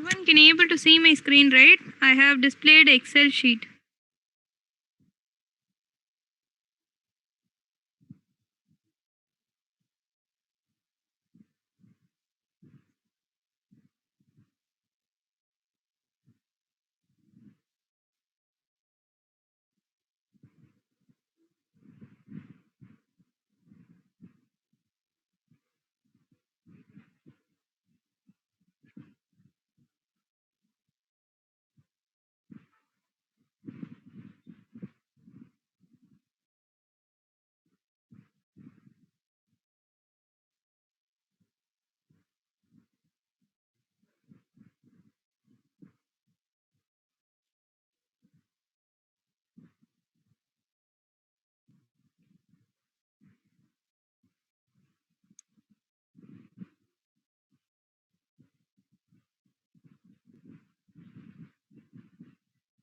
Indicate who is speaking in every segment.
Speaker 1: Everyone can able to see my screen, right? I have displayed Excel sheet.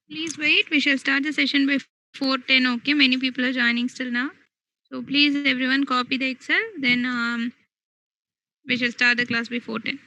Speaker 1: Please wait. We shall start the session by 4:10. Okay, many people are joining still now. So please, everyone, copy the Excel. Then we shall start the class by 4:10.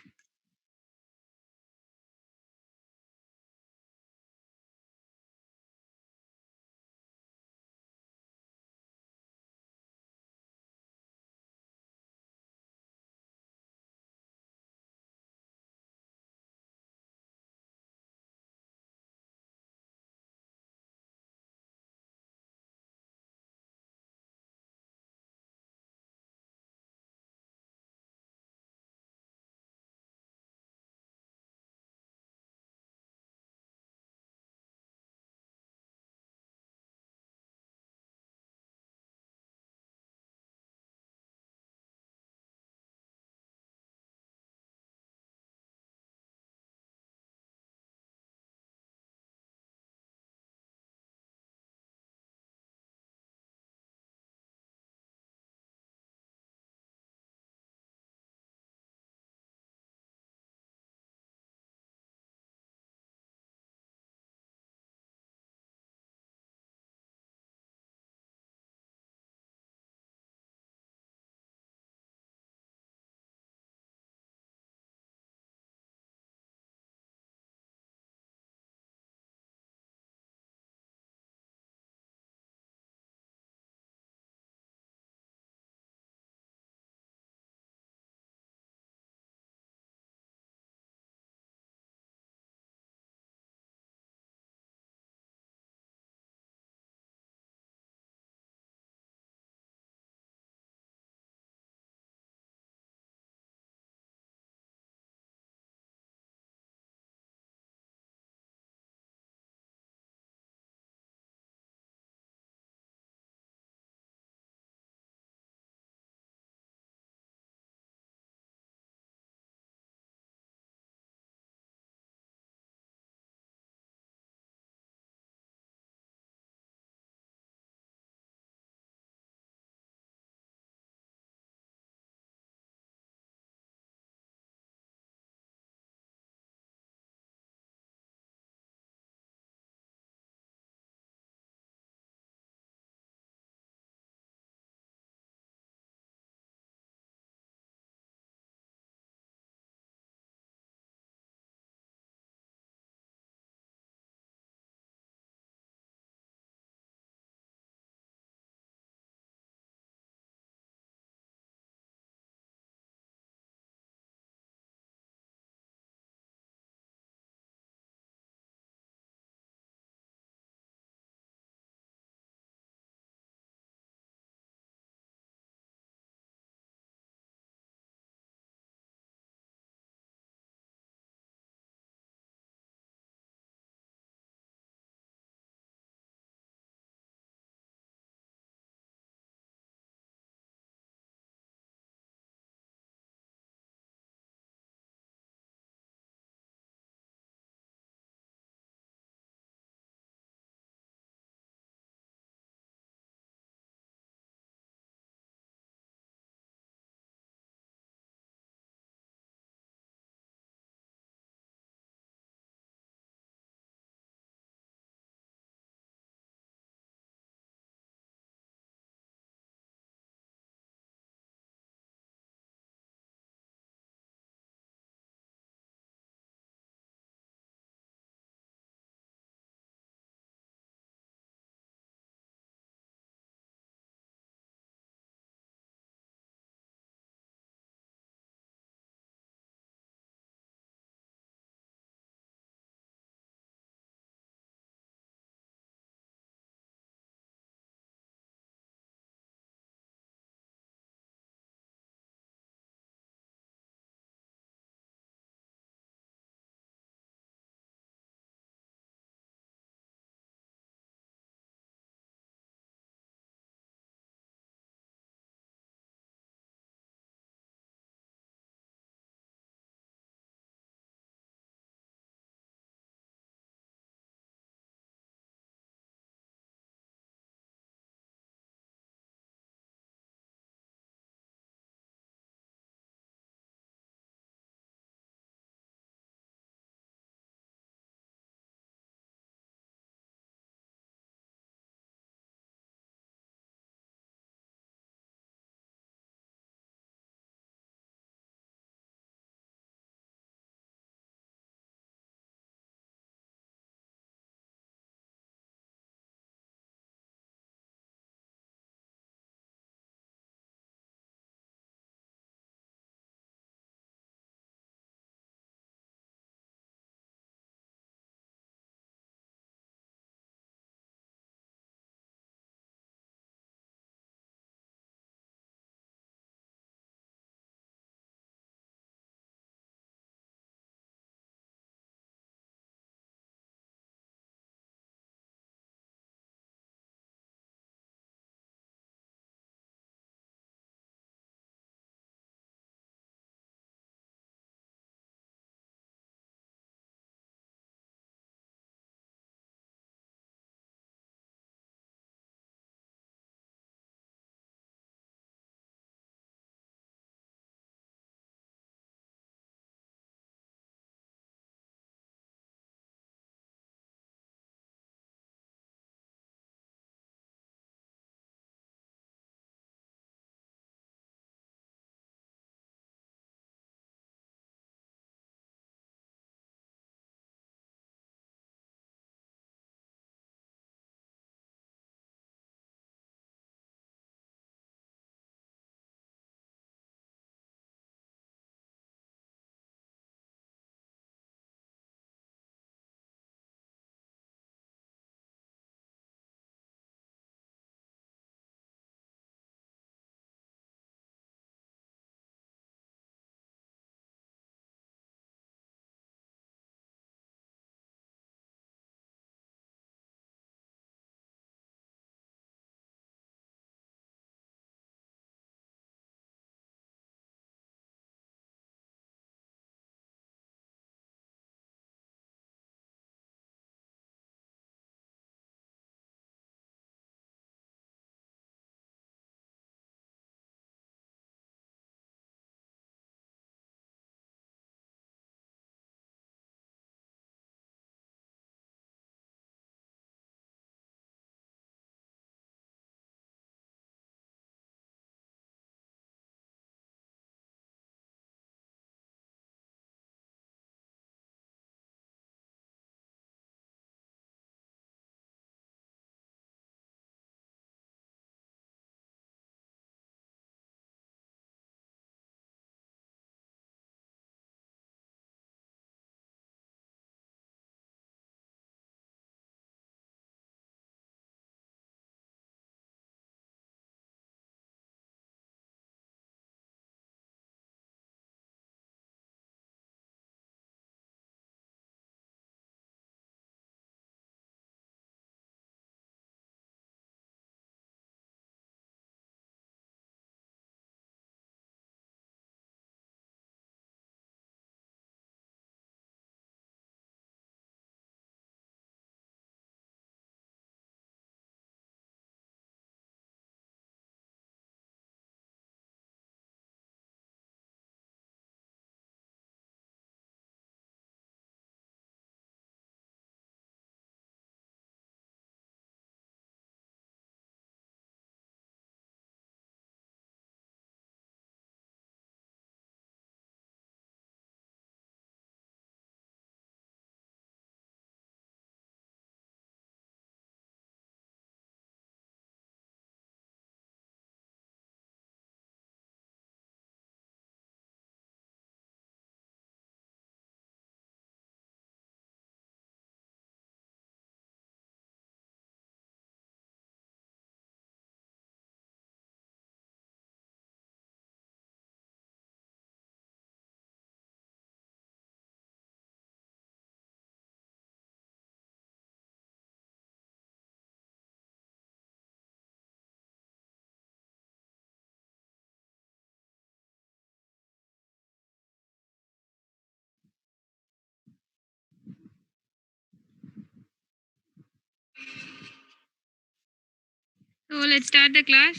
Speaker 1: So let's start the class.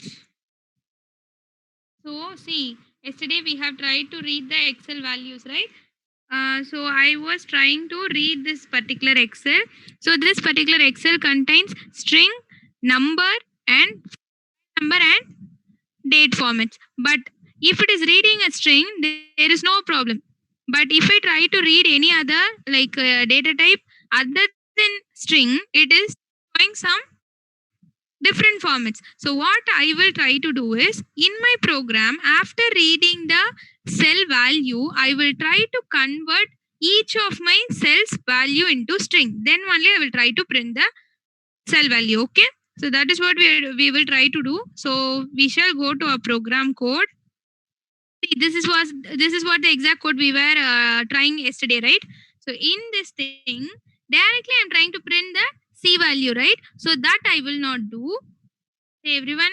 Speaker 1: So see, yesterday we have tried to read the Excel values, right? So I was trying to read this particular Excel. So this particular Excel contains string, number, and number and date formats. But if it is reading a string, there is no problem. But if I try to read any other like data type other than string, it is showing some different formats. So what I will try to do is in my program, after reading the cell value, I will try to convert each of my cells value into string. Then only I will try to print the cell value. Okay. So that is what we will try to do. So we shall go to a program code. See, this is what the exact code we were trying yesterday, right? So in this thing, directly I'm trying to print the C value, right? So that I will not do. Hey everyone,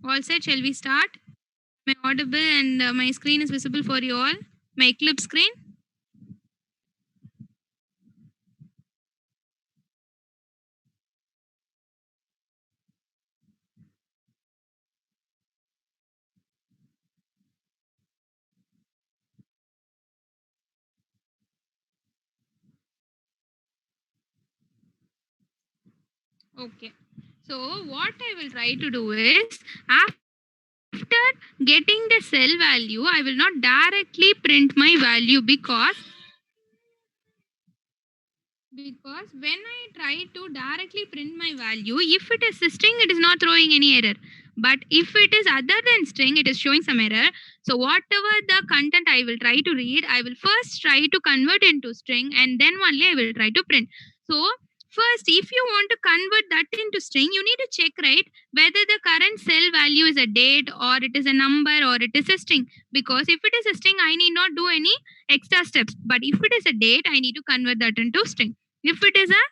Speaker 1: all set, shall we start? My audible and my screen is visible for you all. My Eclipse screen. Okay. So what I will try to do is after getting the cell value, I will not directly print my value because when I try to directly print my value, if it is a string, it is not throwing any error. But if it is other than string, it is showing some error. So whatever the content I will try to read, I will first try to convert into string and then only I will try to print. So first, if you want to convert that into string, you need to check, right, whether the current cell value is a date or it is a number or it is a string. Because if it is a string, I need not do any extra steps. But if it is a date, I need to convert that into string. If it is a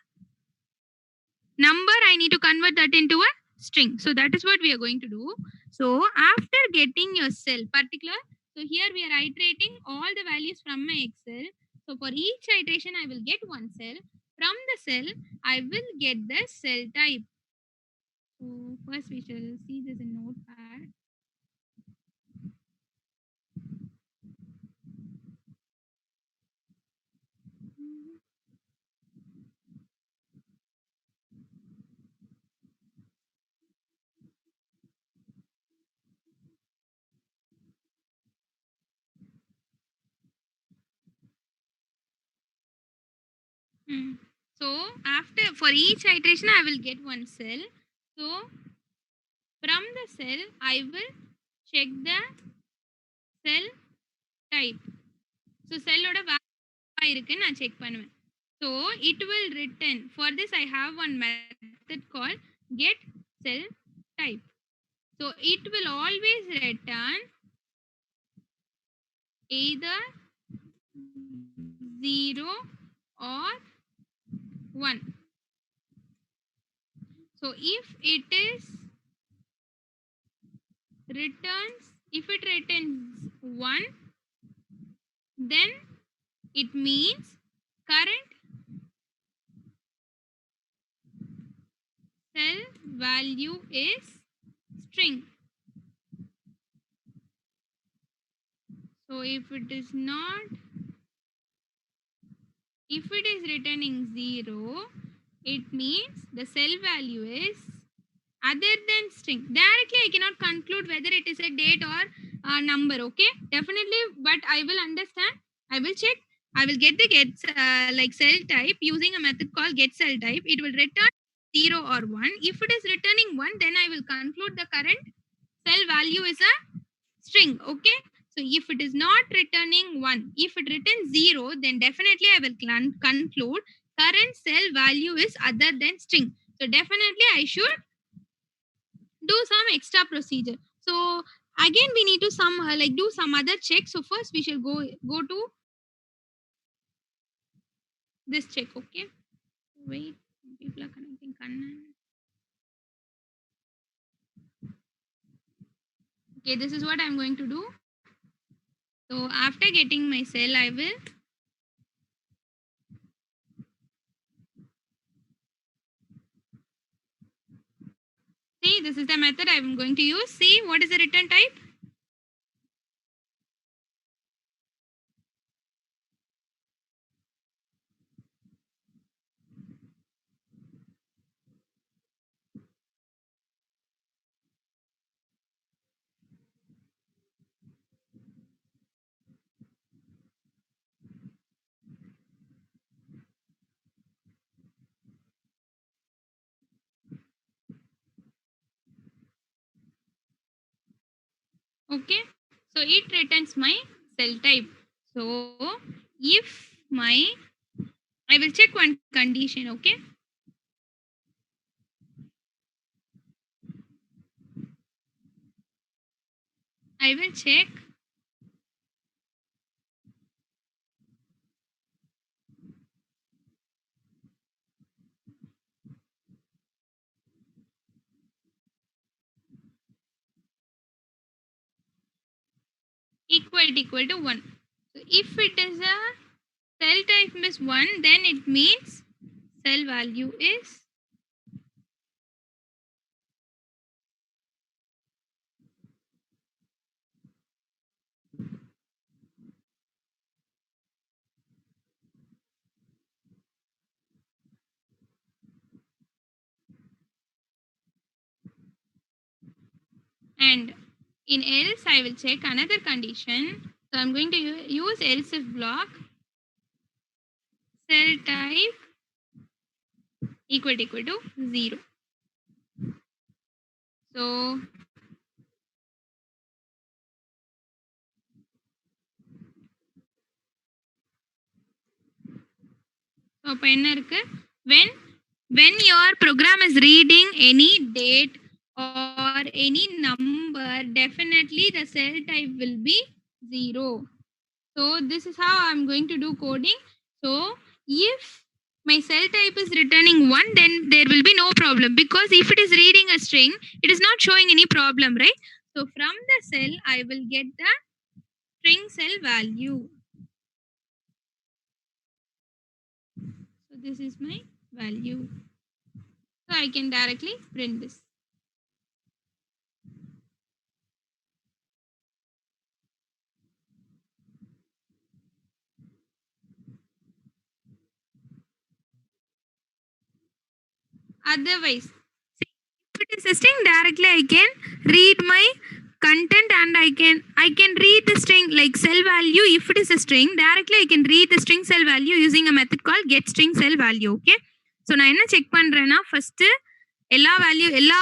Speaker 1: number, I need to convert that into a string. So that is what we are going to do. So after getting your cell particular, so here we are iterating all the values from my Excel. So for each iteration, I will get one cell. From the cell, I will get the cell type. So first we shall see this in Notepad. Hmm. So after for each iteration, I will get one cell. So from the cell, I will check the cell type. So cell oda value irukku na check பண்ணுவேன். So it will return. For this, I have one method called get cell type. So it will always return either 0 or 1. So if it returns 1, then it means current cell value is string. So if it is returning 0, it means the cell value is other than string. Directly I cannot conclude whether it is a date or a number. Okay, definitely, but I will understand, I will check, I will get the like cell type using a method called get cell type. It will return 0 or 1. If it is returning 1, then I will conclude the current cell value is a string. Okay, so if it is not returning 1, if it returns 0, then definitely I will conclude current cell value is other than string. So definitely I should do some extra procedure. So again we need to some like do some other check. So first we shall go to this check. Okay, wait, people are connecting. Kannan. Okay, this is what I'm going to do. So after getting my cell, I will See, this is the method I am going to use. See, what is the return type? Okay, so it returns my cell type. So if my, I will check one condition. Okay, I will check equal to 1. So if it is a cell type is 1, then it means cell value is, and in else I will check another condition. So I'm going to use else if block, cell type equal to 0. So அப்போ என்ன இருக்கு, when your program is reading any date or any number, definitely the cell type will be 0. So this is how I'm going to do coding. So if my cell type is returning 1, then there will be no problem, because if it is reading a string, it is not showing any problem, right? So from the cell I will get the string cell value. So this is my value. So I can directly print this. Otherwise, see, if it is a string, directly I can read my content, and I can read the string like cell value. If it is a string, directly I can read the string cell value using a method called get string cell value. Okay, so நான் என்ன check பண்றேன்னா, first எல்லா value எல்லா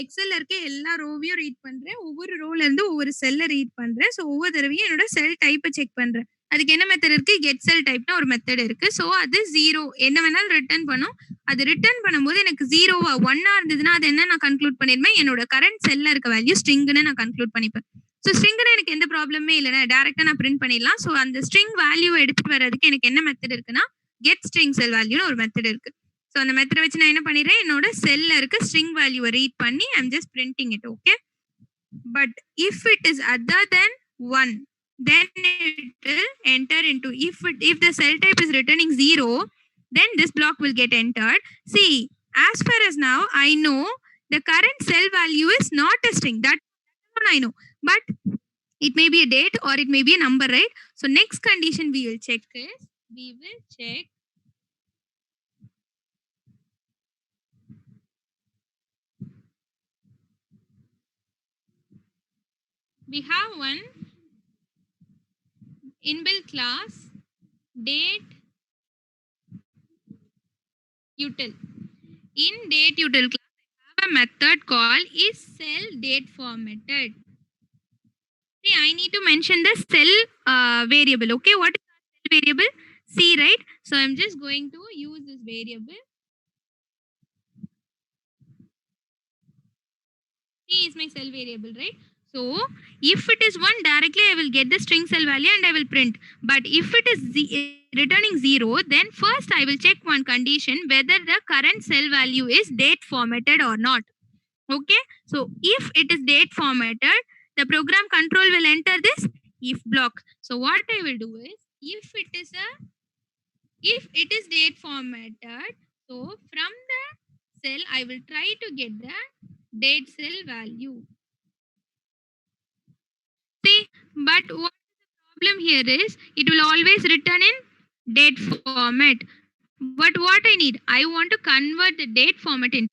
Speaker 1: எக்ஸல்ல இருக்க எல்லா ரோவையும் read பண்றேன், ஒவ்வொரு ரோல இருந்து ஒவ்வொரு செல்ல ரீட் பண்றேன். ஸோ ஒவ்வொரு தடவையும் என்னோட செல் டைப்பை செக் பண்றேன். அதுக்கு என்ன மெத்தட் இருக்கு, கெட் செல் டைப்னு ஒரு மெத்தட் இருக்கு. ஸோ அது 0 என்ன வேணாலும் ரிட்டர்ன் பண்ணும். அது ரிட்டர்ன் பண்ணும்போது எனக்கு 0வா 1ஆ இருந்ததுன்னா அது என்ன நான் கன்க்ளூட் பண்ணிருப்பேன், என்னோட கரண்ட் செல்ல இருக்க வேல்யூ ஸ்ட்ரிங்னு நான் கன்க்ளூட் பண்ணிப்பேன். ஸோ ஸ்ட்ரிங்னு எனக்கு எந்த ப்ராப்ளமே இல்லைன்னா டேரக்டா நான் பிரிண்ட் பண்ணிடலாம். ஸோ அந்த ஸ்ட்ரிங் வேல்யூ எடுத்துட்டு வர்றதுக்கு எனக்கு என்ன மெத்தட் இருக்குன்னா, கெட் ஸ்ட்ரிங் செல் வேல்யூன்னு ஒரு மெத்தட் இருக்கு. ஸோ அந்த மெத்தட் வச்சு நான் என்ன பண்ணிடுறேன், என்னோட செல்ல இருக்க ஸ்ட்ரிங் வேல்யூவை ரீட் பண்ணி I'm just printing it. Okay, but if it is other than 1, then it will enter into, if the cell type is returning 0, then this block will get entered. See, as far as now I know the current cell value is not a string, that one I know, but it may be a date or it may be a number, right? So next condition we will check is, we will check we have one inbuilt class date util. In date util class I have a method called is cell date formatted. See, I need to mention the cell variable. Okay, what is the cell variable? C, right? So I'm just going to use this variable. C is my cell variable, right? So if it is 1, directly I will get the string cell value and I will print. But if it is returning 0, then first I will check one condition, whether the current cell value is date formatted or not. Okay, so if it is date formatted, the program control will enter this if block. So what I will do is, if it is date formatted, so from the cell I will try to get the date cell value. See, but what problem here is it will always return in date format. But what I need, I want to convert the date format in,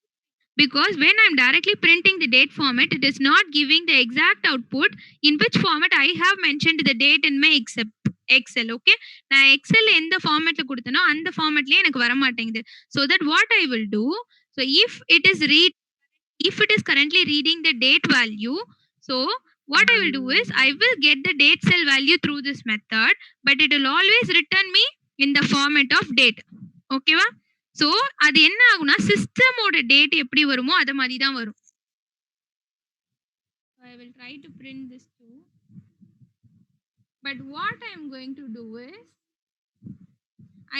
Speaker 1: because when I'm directly printing the date format, it is not giving the exact output in which format I have mentioned the date in my excel. Okay, நான் XL எந்த ஃபார்மேட்ல கொடுத்தனோ அந்த ஃபார்மேட்லயே எனக்கு வர மாட்டேங்குது. So that what I will do, so if it is currently reading the date value, so what I will do is I will get the date cell value through this method, but it will always return me in the format of date. ஓகேவா? So அது என்ன ஆகும்னா சிஸ்டமோட date எப்படி வருமோ அது மாதிரி தான் வரும். I will try to print this too. But what I am going to do is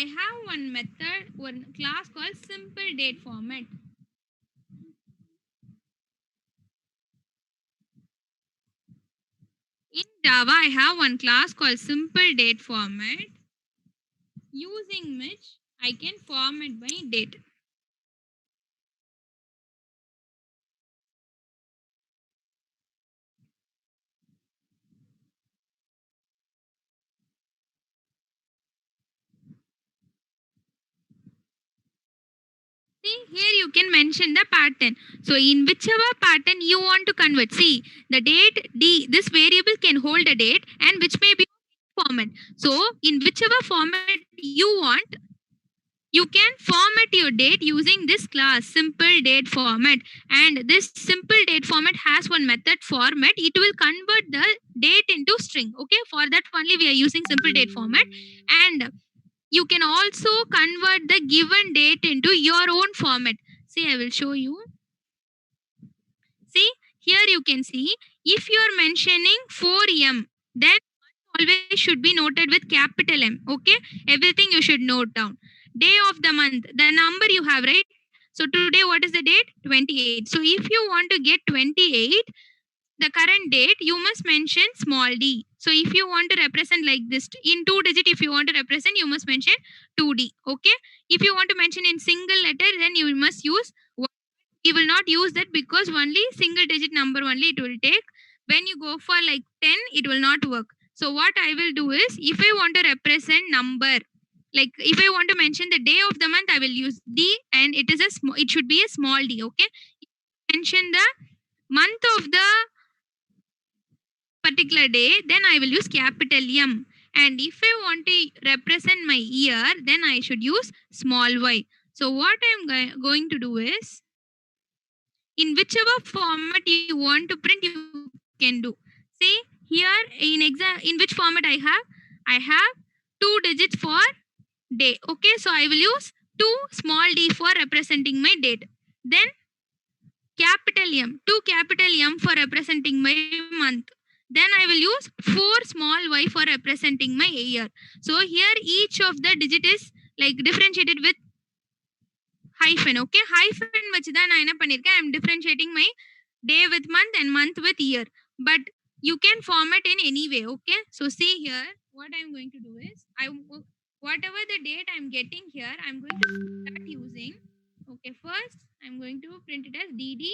Speaker 1: I have one method, one class called simple date format. In Java, I have one class called simple date format, using which I can format by date. See, here you can mention the pattern. So in whichever pattern you want to convert, see the date D, this variable can hold a date and which may be format. So in whichever format you want, you can format your date using this class simple date format. And this simple date format has one method format. It will convert the date into string. Okay, for that only we are using simple date format. And you can also convert the given date into your own format. See, I will show you. See, here you can see if you are mentioning 4M, then always should be noted with capital M. Okay, everything you should note down. Day of the month, the number you have, right? So today, what is the date? 28. So if you want to get 28, the current date, you must mention small d. So if you want to represent like this in 2 digit, if you want to represent, you must mention 2d. Okay. If you want to mention in single letter, then you must use 1. We will not use that because only single digit number only it will take. When you go for like 10, it will not work. So what I will do is, if I want to represent number, like if I want to mention the day of the month, I will use d, and it is a small. It should be a small d. Okay. Mention the month of the particular day, then I will use capital M. And if I want to represent my year, then I should use small y. So what I'm going to do is, in whichever format you want to print, you can do. See here in which format I have 2 digits for day. Okay, so I will use 2 small d for representing my date. Then capital M, 2 capital M for representing my month. Then I will use 4 small y for representing my year. So here each of the digit is like differentiated with hyphen. Okay, hyphen வச்சு தான் நான் என்ன பண்ணிருக்கேன், I'm differentiating my day with month and month with year. But you can format in any way. Okay, so see here what I'm going to do is, whatever the date I'm getting here, I'm going to start using. Okay, first I'm going to print it as dd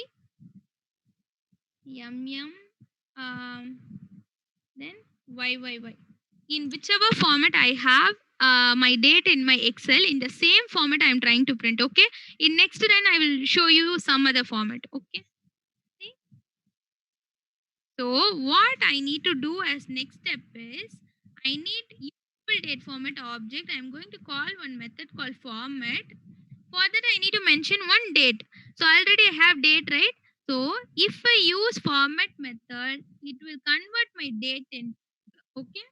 Speaker 1: then YYY. In whichever format I have my date in my Excel, in the same format I am trying to print. Okay. In next run, I will show you some other format. Okay. See? So what I need to do as next step is, I need useful date format object. I am going to call one method called format. For that, I need to mention one date. So already I have date, right? So if I use format method, it will convert my date in. Okay.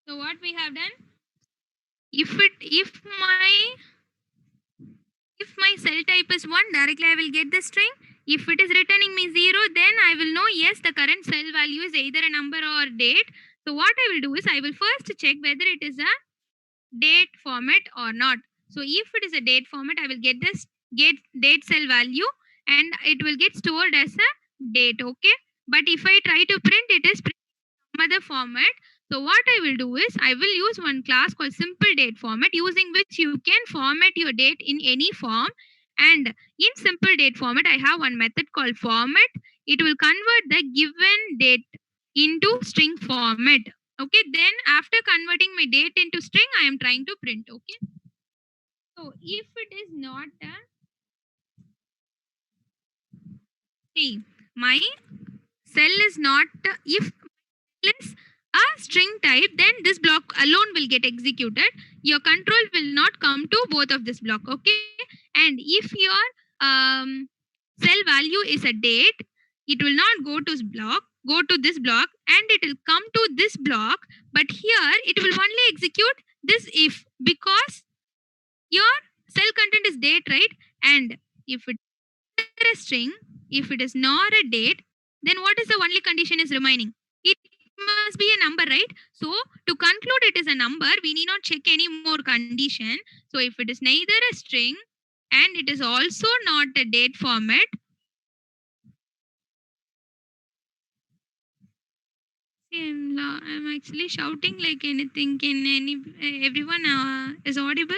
Speaker 1: So what we have done? If my cell type is 1, directly I will get the string. If it is returning me 0, then I will know yes, the current cell value is either a number or date. So what I will do is I will first check whether it is a date format or not. So if it is a date format, I will get this get date cell value and it will get stored as a date. Okay. But if I try to print, it is some other format. So what I will do is I will use one class called simple date format, using which you can format your date in any form. And in simple date format, I have one method called format. It will convert the given date into string format. Okay, then after converting my date into string, I am trying to print. Okay, so if it is not a, see, my cell is not, if is a string type, then this block alone will get executed. Your control will not come to both of this block. Okay, and if your cell value is a date, it will not go to this block, and it will come to this block. But here it will only execute this if, because your cell content is date, right? And if it is a string, if it is not a date, then what is the only condition is remaining? It must be a number, right? So to conclude it is a number, we need not check any more condition. So if it is neither a string and it is also not a date format, I'm actually shouting like anything. Can everyone is audible?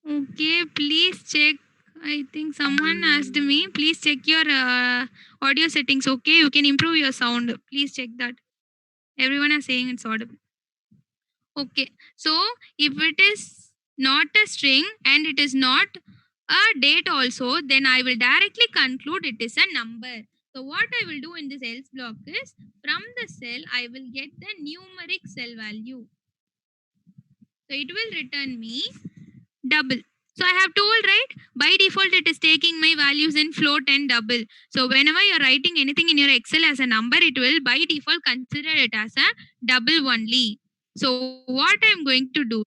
Speaker 1: Okay, please check. I think someone asked me. Please check your audio settings. Okay, you can improve your sound. Please check that. Everyone is saying it's audible. Okay, so if it is not a string and it is not a date also, then I will directly conclude it is a number. So what I will do in this else block is, from the cell I will get the numeric cell value. So it will return me double. So I have told, right? By default, it is taking my values in float and double. So whenever you're writing anything in your Excel as a number, it will by default consider it as a double only. So what I'm going to do,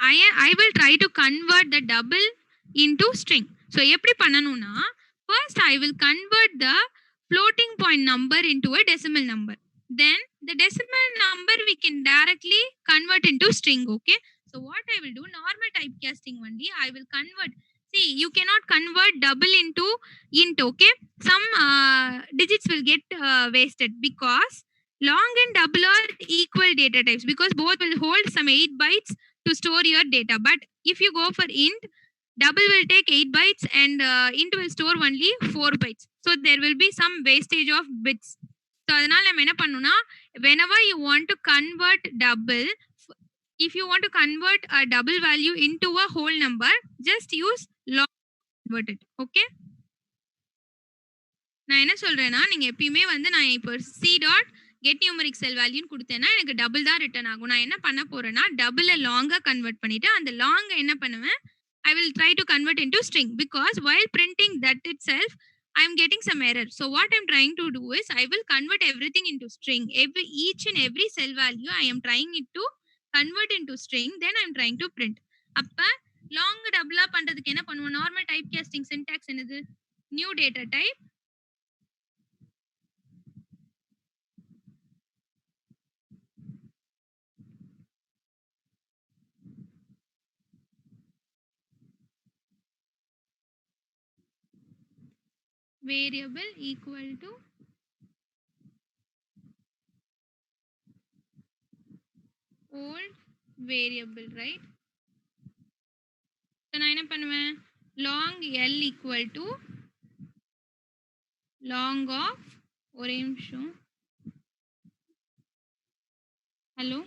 Speaker 1: I will try to convert the double into string. So எப்படி பண்ணனும்னா, first I will convert the floating point number into a decimal number. Then the decimal number we can directly convert into string. Okay. So what I will do, normal typecasting only, I will convert. See, you cannot convert double into int. Okay. Some digits will get wasted, because long and double are equal data types, because both will hold some 8 bytes to store your data. But if you go for int, double will take 8 bytes and int will store only 4 bytes. So there will be some wastage of bits. So அதனால நம்ம என்ன பண்ணணும்னா, whenever you want to convert double, if you want to convert a double value into a whole number, just use log convert it. Okay. நான் என்ன சொல்றேன்னா, நீங்க எப்பயுமே வந்து நான் இப்போ சி டாட் கெட் நியூமரிக் செல் வேல்யூன்னு கொடுத்தேன்னா எனக்கு டபுள் தான் ரிட்டர்ன் ஆகும். நான் என்ன பண்ண போறேன்னா, டபுளை லாங்கா கன்வெர்ட் பண்ணிட்டு அந்த லாங் என்ன பண்ணுவேன், I will try to convert into string, because while printing that itself I am getting some error. So what I'm trying to do is I will convert everything into string. Each and every cell value I am trying it to convert into string. Then I'm trying to print. அப்ப long double பண்றதுக்கு என்ன பண்ணுவோம்? Normal typecasting syntax என்னது? New data type, variable equal to old variable, right? So நான் என்ன பண்ணுவேன், long l equal to long of, ஒரே நிமிஷம், ஹலோ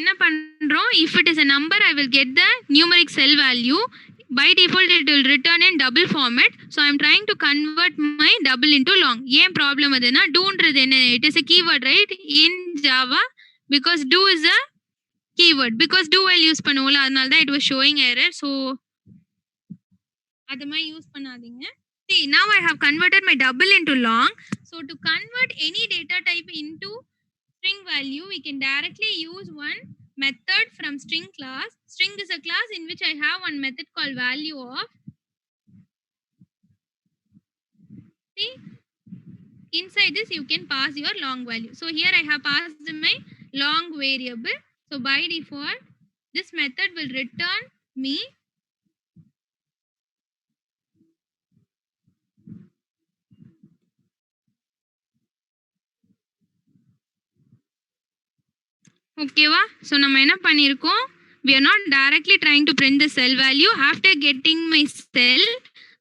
Speaker 1: என்ன பண்றோம், if it is a number I will get the numeric cell value. By default it will return in double format. So I'm trying to convert my double into long. ஏன் problem அதுனா doன்றது என்ன, it is a keyword right in Java, because do is a keyword, because do while use பண்ணுவோம்ல, அதனால தான் it was showing error. So அது மாதிரி use பண்ணாதீங்க. See, now I have converted my double into long. So to convert any data type into string value, we can directly use one method from string class. String is a class in which I have one method called value of. See, inside this you can pass your long value. So here I have passed my long variable. So by default this method will return me ஓகேவா. So நம்ம என்ன பண்ணியிருக்கோம், we are not directly trying to print the cell value. After getting my cell,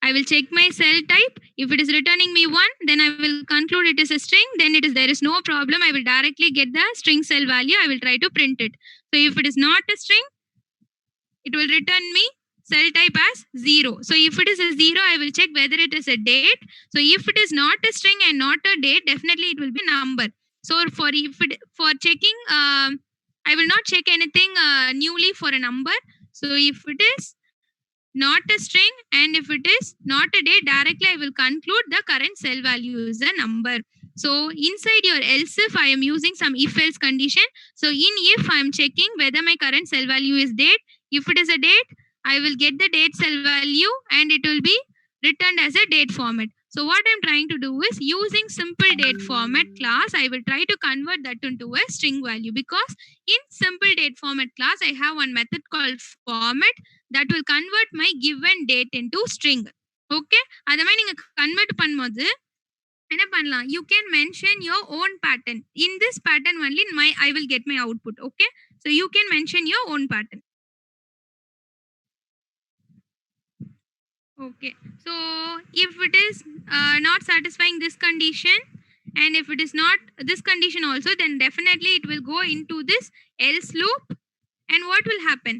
Speaker 1: I will check my cell type. If it is returning me 1, then I will conclude it is a string. Then there is no problem. I will directly get the string cell value. I will try to print it. So if it is not a string, it will return me cell type as 0. So if it is a 0, I will check whether it is a date. So if it is not a string and not a date, definitely it will be a number. So for checking, I will not check anything newly for a number. So if it is not a string and if it is not a date, directly I will conclude the current cell value is a number. So inside your else if I am using some if else condition. So in if I am checking whether my current cell value is date. If it is a date, I will get the date cell value and it will be returned as a date format. So what I'm trying to do is using simple date format class, I will try to convert that into a string value, because in simple date format class, I have one method called format that will convert my given date into string. Okay, அதே மாதிரி நீங்க convert பண்ணும்போது என்ன பண்ணலாம், you can mention your own pattern. In this pattern only I will get my output. Okay, so you can mention your own pattern. Okay, so if it is not satisfying this condition and if it is not this condition also, then definitely it will go into this else loop. And what will happen?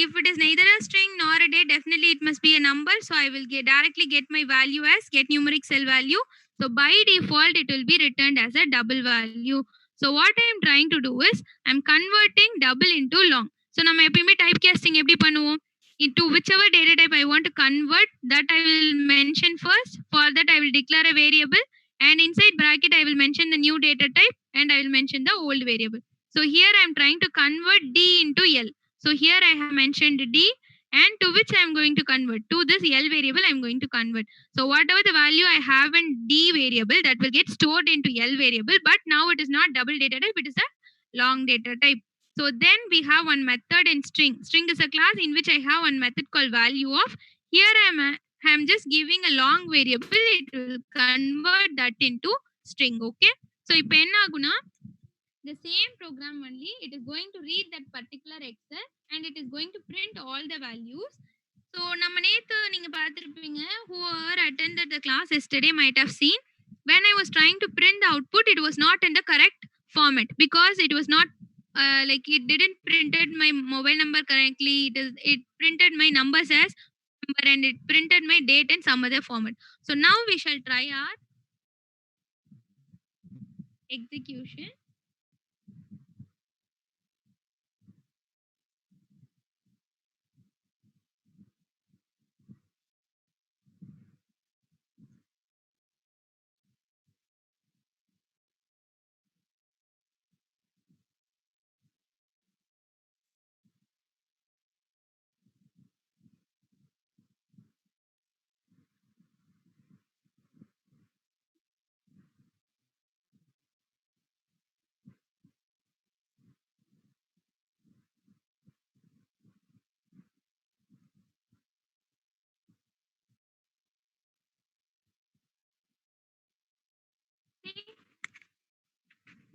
Speaker 1: If it is neither a string nor a date, definitely it must be a number. So I will directly get my value as get numeric cell value. So by default, it will be returned as a double value. So what I am trying to do is I am converting double into long. So நம்ம எப்பயுமே type casting எப்படி பண்ணுவோம்? Into whichever data type I want to convert, that I will mention first. For that, I will declare a variable, and inside bracket, I will mention the new data type and I will mention the old variable. So here I am trying to convert D into L. So here I have mentioned D, and to which I am going to convert. To this L variable, I am going to convert. So whatever the value I have in D variable, that will get stored into L variable, but now it is not double data type, it is a long data type. So then we have one method in string. String is a class in which I have one method called value of. Here I am just giving a long variable. It will convert that into string. Okay. So இப்போ என்ன ஆகுனா, the same program only, it is going to read that particular Excel and it is going to print all the values. So நம்ம நேத்து நீங்க பார்த்திருப்பீங்க, whoever attended the class yesterday might have seen, when I was trying to print the output, it was not in the correct format because it was not like it didn't printed my mobile number correctly. It printed my numbers as number and it printed my date in some other format. So now we shall try our execution.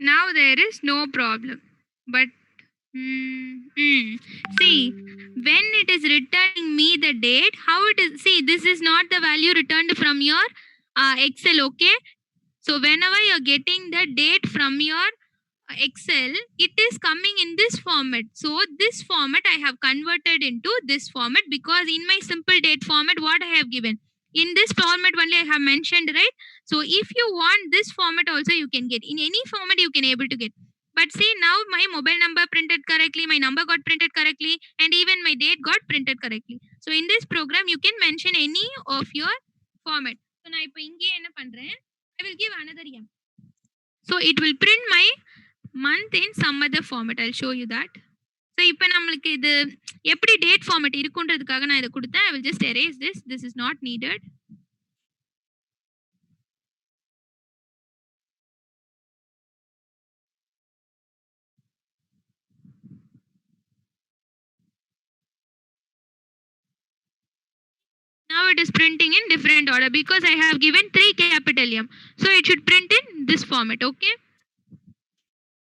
Speaker 1: Now there is no problem. But see, when it is returning me the date, how it is, see, this is not the value returned from your Excel. Okay, so whenever you're getting the date from your Excel, it is coming in this format. So this format I have converted into this format, because in my simple date format, what I have given in this format only I have mentioned, right? So if you want this format also, you can get in any format, you can able to get. But see, now my mobile number printed correctly, my number got printed correctly, and even my date got printed correctly. So in this program, you can mention any of your format. So நான் இப்போ இங்கே என்ன பண்றேன், I will give another m. So it will print my month in some other format. I'll show you that. So இப்போ நம்மளுக்கு இது எப்படி date format இருக்குன்றதுக்காக நான் இதை கொடுத்தேன். I will just erase this. This is not needed. Now it is printing in different order because I have given 3 capital M. So it should print in this format, okay?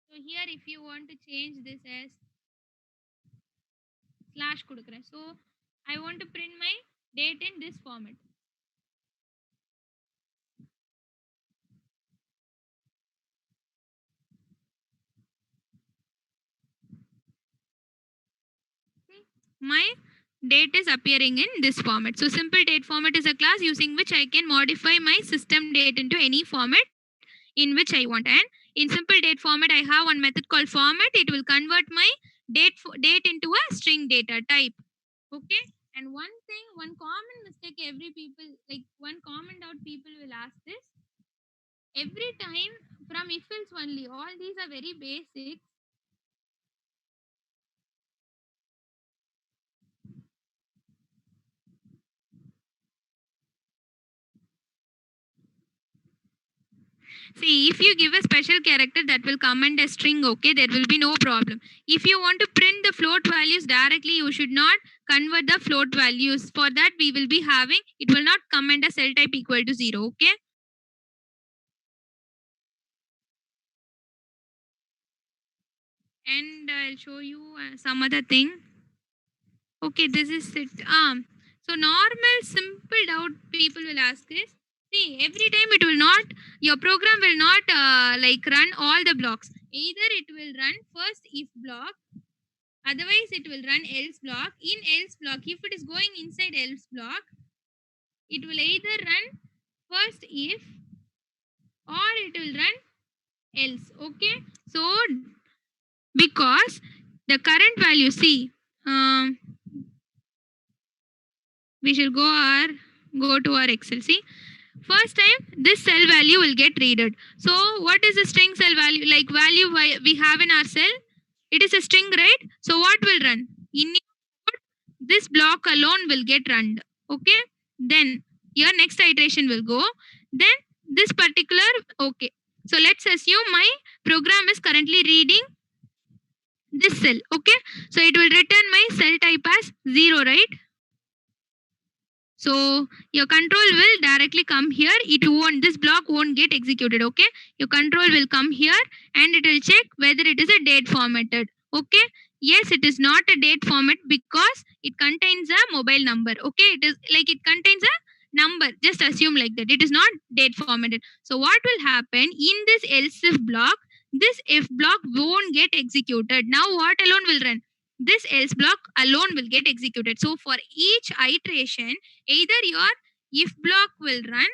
Speaker 1: So here if you want to change this as slash கொடுக்கிறேன். So I want to print my date in this format. My date is appearing in this format. So simple date format is a class using which I can modify my system date into any format in which I want. And in simple date format, I have one method called format. It will convert my date into a string data type. Okay. And one thing, one common mistake every people, like one common doubt people will ask this. Every time from if else only, all these are very basic. See, if you give a special character that will comment a string, okay, there will be no problem. If you want to print the float values directly, you should not convert the float values. For that, we will be having, it will not comment a cell type equal to 0, okay? And I'll show you some other thing. Okay, this is it. So normal simple doubt people will ask is, see, every time it will not, your program will not like run all the blocks. Either it will run first if block, otherwise it will run else block. In else block, if it is going inside else block, it will either run first if or it will run else. Okay, so because the current value, see, we shall go to our Excel. See, first time this cell value will get readed. So what is the string cell value? Like value we have in our cell, it is a string, right? So what will run? In this block alone will get run. Okay. Then your next iteration will go. Then this particular, okay. So let's assume my program is currently reading this cell. Okay. So it will return my cell type as 0, right? So your control will directly come here. It won't, this block won't get executed. Okay. Your control will come here and it will check whether it is a date formatted. Okay. Yes, it is not a date format because it contains a mobile number. Okay. It is like it contains a number. Just assume like that. It is not date formatted. So what will happen in this else if block? This if block won't get executed. Now what alone will run? This else block alone will get executed. So for each iteration, either your if block will run,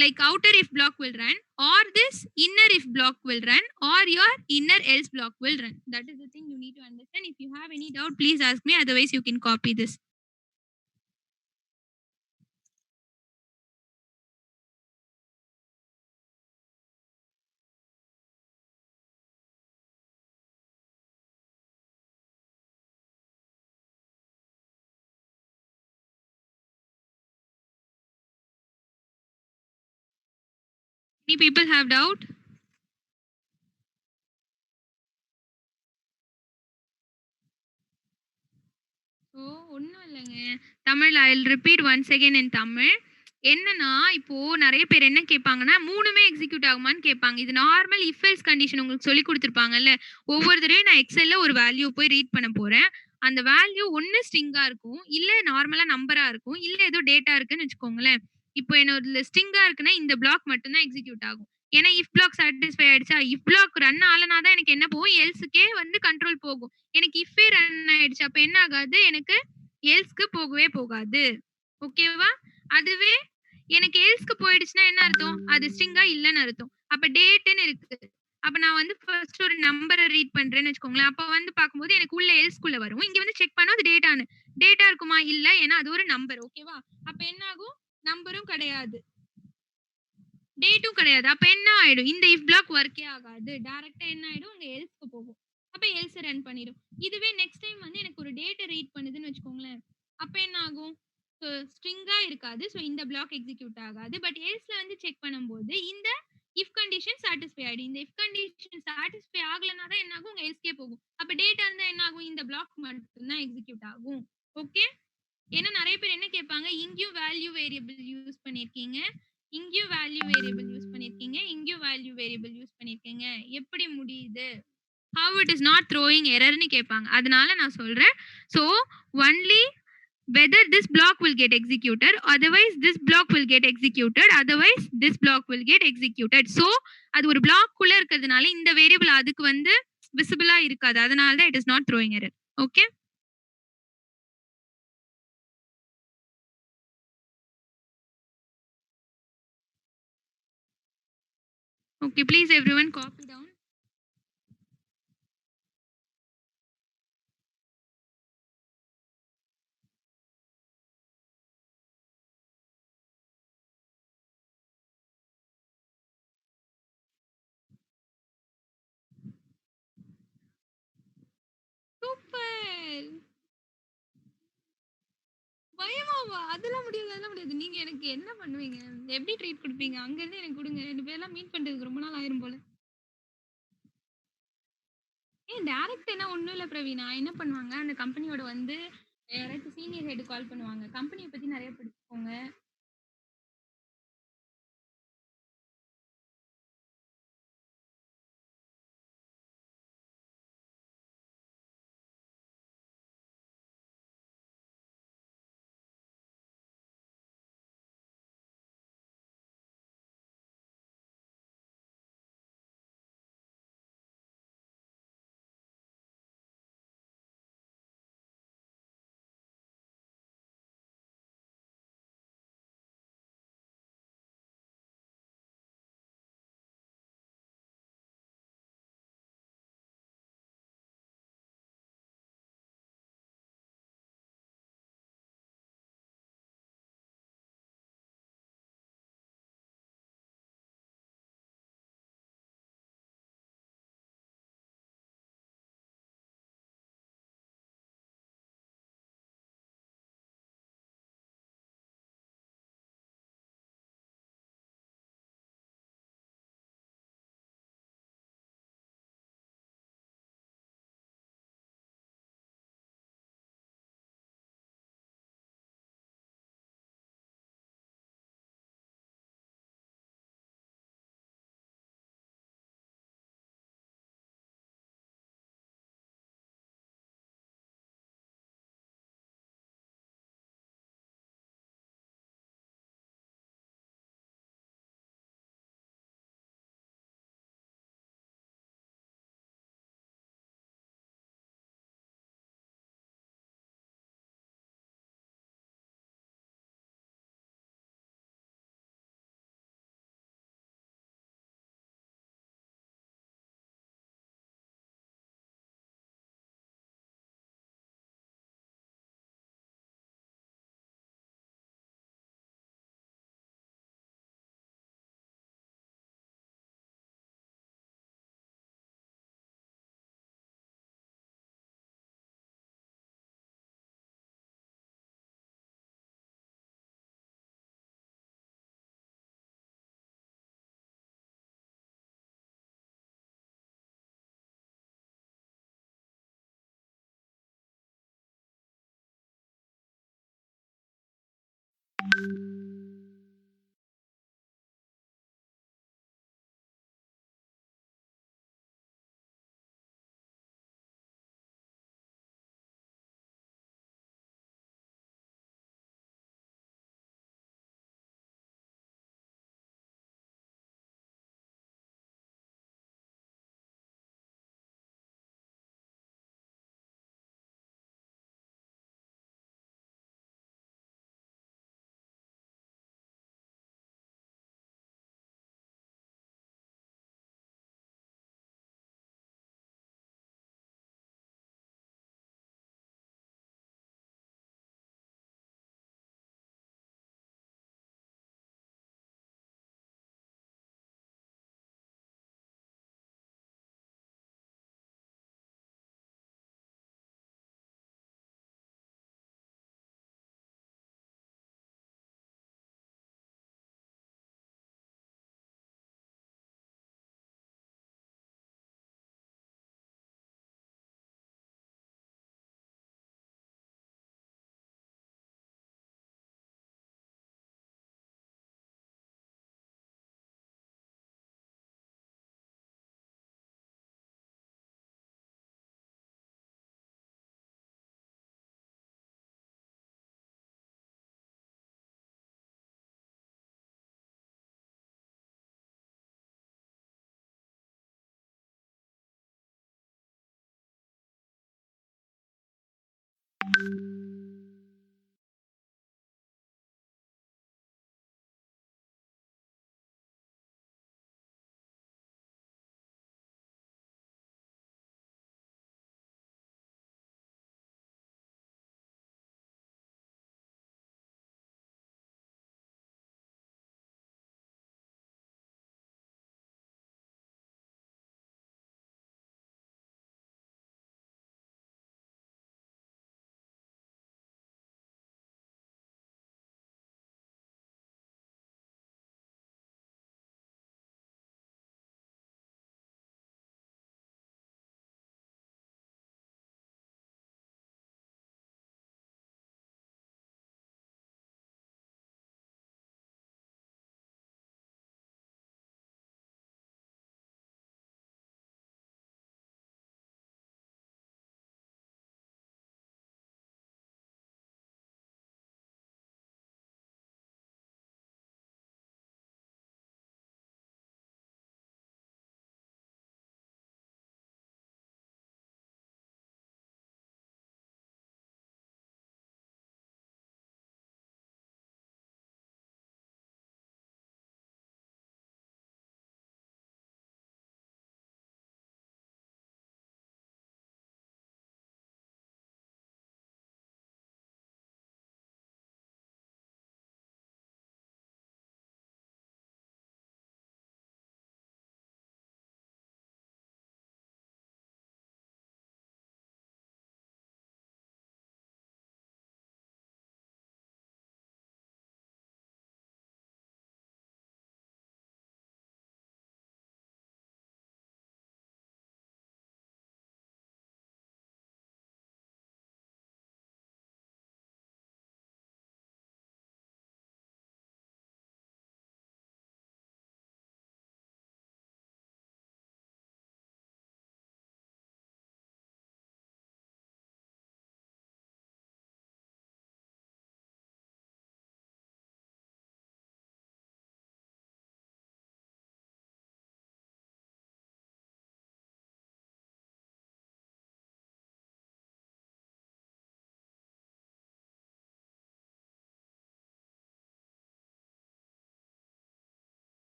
Speaker 1: like outer if block will run, or this inner if block will run, or your inner else block will run. That is the thing you need to understand. If you have any doubt, please ask me. Otherwise, you can copy this. Any people have doubt? So ஒன்றும் இல்லைங்க. Tamil I will repeat once again இன் தமிழ். என்னன்னா இப்போ நிறைய பேர் என்ன கேட்பாங்கன்னா, மூணுமே execute ஆகுமான்னு கேட்பாங்க. இது நார்மல் இஃப் எல்ஸ் கண்டிஷன் உங்களுக்கு சொல்லி கொடுத்துருப்பாங்கல்ல. ஒவ்வொரு தடவையும் நான் எக்ஸல்ல ஒரு வேல்யூ போய் ரீட் பண்ண போறேன். அந்த வேல்யூ ஒன்று ஸ்ட்ரிங்கா இருக்கும், இல்லை நார்மலா நம்பரா இருக்கும், இல்லை ஏதோ டேட்டா இருக்குன்னு வச்சுக்கோங்களேன். இப்போ என்னோட ஸ்ட்ரிங்கா இருக்குன்னா இந்த பிளாக் மட்டும்தான் எக்ஸிக்யூட் ஆகும். ஏன்னா இஃப் பிளாக் சாட்டிஸ்ஃபை ஆயிடுச்சா, இஃப் பிளாக் ரன் ஆகலனா தான் எனக்கு என்ன போகும், எல்ஸ்க்கே வந்து கண்ட்ரோல் போகும். எனக்கு இஃப்பே ரன் ஆயிடுச்சு. அப்ப என்ன ஆகாது, எனக்கு எல்ஸ்க்கு போகவே போகாது. ஓகேவா? அதுவே எனக்கு எல்ஸ்க்கு போயிடுச்சுன்னா என்ன அர்த்தம்? அது ஸ்ட்ரிங்கா இல்லன்னு அர்த்தம். அப்ப டேட்ன்னு இருக்கு. அப்ப நான் வந்து ஃபர்ஸ்ட் ஒரு நம்பர ரீட் பண்றேன்னு வச்சுக்கோங்களேன். அப்ப வந்து பார்க்கும்போது எனக்கு உள்ள எல்ஸ்க்குள்ள வரும். இங்க வந்து செக் பண்ணா அது டேட்டான்னு. டேட்டா இருக்குமா? இல்ல. ஏன்னா அது ஒரு நம்பர். ஓகேவா? அப்ப என்ன ஆகும்? நம்பரும் கிடையாது. டேட்டும் கிடையாது. அப்ப என்ன ஆயிடும்? இந்த இஃப் பிளாக் ஒர்க்கே ஆகாது. டைரக்ட்டா என்ன ஆயிடும்? உங்க எல்ஸ்க்கு போகும். அப்ப எல்ஸ் ரன் பண்ணிடும். இதுவே நெக்ஸ்ட் டைம் வந்து எனக்கு ஒரு டேட்ட ரீட் பண்ணுதுன்னு வச்சுக்கோங்களேன். அப்ப என்ன ஆகும்? ஸ்ட்ரிங்கா இருக்காது. சோ இந்த பிளாக் எக்ஸிக்யூட் ஆகாது. பட் எல்ஸ்ல வந்து செக் பண்ணும்போது இந்த இஃப் கண்டிஷன் சாட்டிஸ்ஃபை ஆயிடும். இந்த இஃப் கண்டிஷன் சாட்டிஸ்ஃபை ஆகலனா தான் என்ன ஆகும்? உங்க எல்ஸ்க்கே போகும். அப்ப டேட்டா இருந்தா என்ன ஆகும்? இந்த பிளாக் மட்டும் தான் எக்ஸிக்யூட் ஆகும். ஓகே? ஏன்னா நெறைய பேர் என்ன கேட்பாங்க, இங்கேயும் வேல்யூ வேரியபிள் யூஸ் பண்ணியிருக்கீங்க. இங்கேயும் வேல்யூ வேரியபிள் யூஸ் பண்ணியிருக்கீங்க. இங்கேயும் வேல்யூ வேரியபிள் யூஸ் பண்ணியிருக்கீங்க. எப்படி முடியுது? How it is not throwing errorன்னு கேட்பாங்க. அதனால நான் சொல்றேன். So only whether this block will get executed, otherwise this block will get executed, otherwise this block will get executed. So அது ஒரு பிளாக் குள்ள இருக்கிறதுனால இந்த வேரியபிள் அதுக்கு வந்து விசிபிளா இருக்காது. அதனால தான் it is not throwing error. Okay? Okay, please everyone copy down. Super. பயமாவா? அதெல்லாம் முடியாது, அதெல்லாம் முடியாது. நீங்க எனக்கு என்ன பண்ணுவீங்க? எப்படி ட்ரீட் குடுப்பீங்க? அங்க இருந்து எனக்கு குடுங்க. 2 பேர்லாம் மீட் பண்றதுக்கு ரொம்ப நாள் ஆயிரும் போல. ஏன் டைரக்ட்னா ஒண்ணும் இல்ல பிரவீனா. என்ன பண்ணுவாங்க, அந்த கம்பெனியோட வந்து யாராச்சும் சீனியர் ஹெட் கால் பண்ணுவாங்க. கம்பெனிய பத்தி நெறைய படிச்சுக்கோங்க.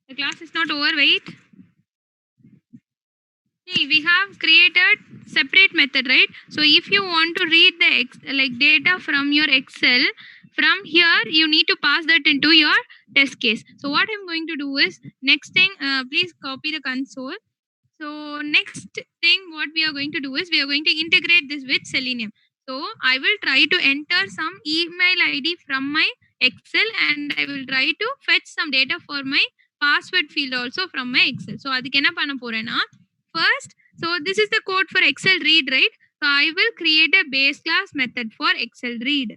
Speaker 1: The class is not over, wait. See, we have created separate method, right? So if you want to read the like data from your Excel, from here you need to pass that into your test case. So what I'm going to do is, next thing, please copy the console. So next thing what we are going to do is, we are going to integrate this with Selenium. So I will try to enter some email ID from my Excel, and I will try to fetch some data for my password field also from my Excel. So அதுக்கு என்ன பண்ண போறேன்னா, first, so this is the code for Excel read, right? So I will create a base class method for Excel read.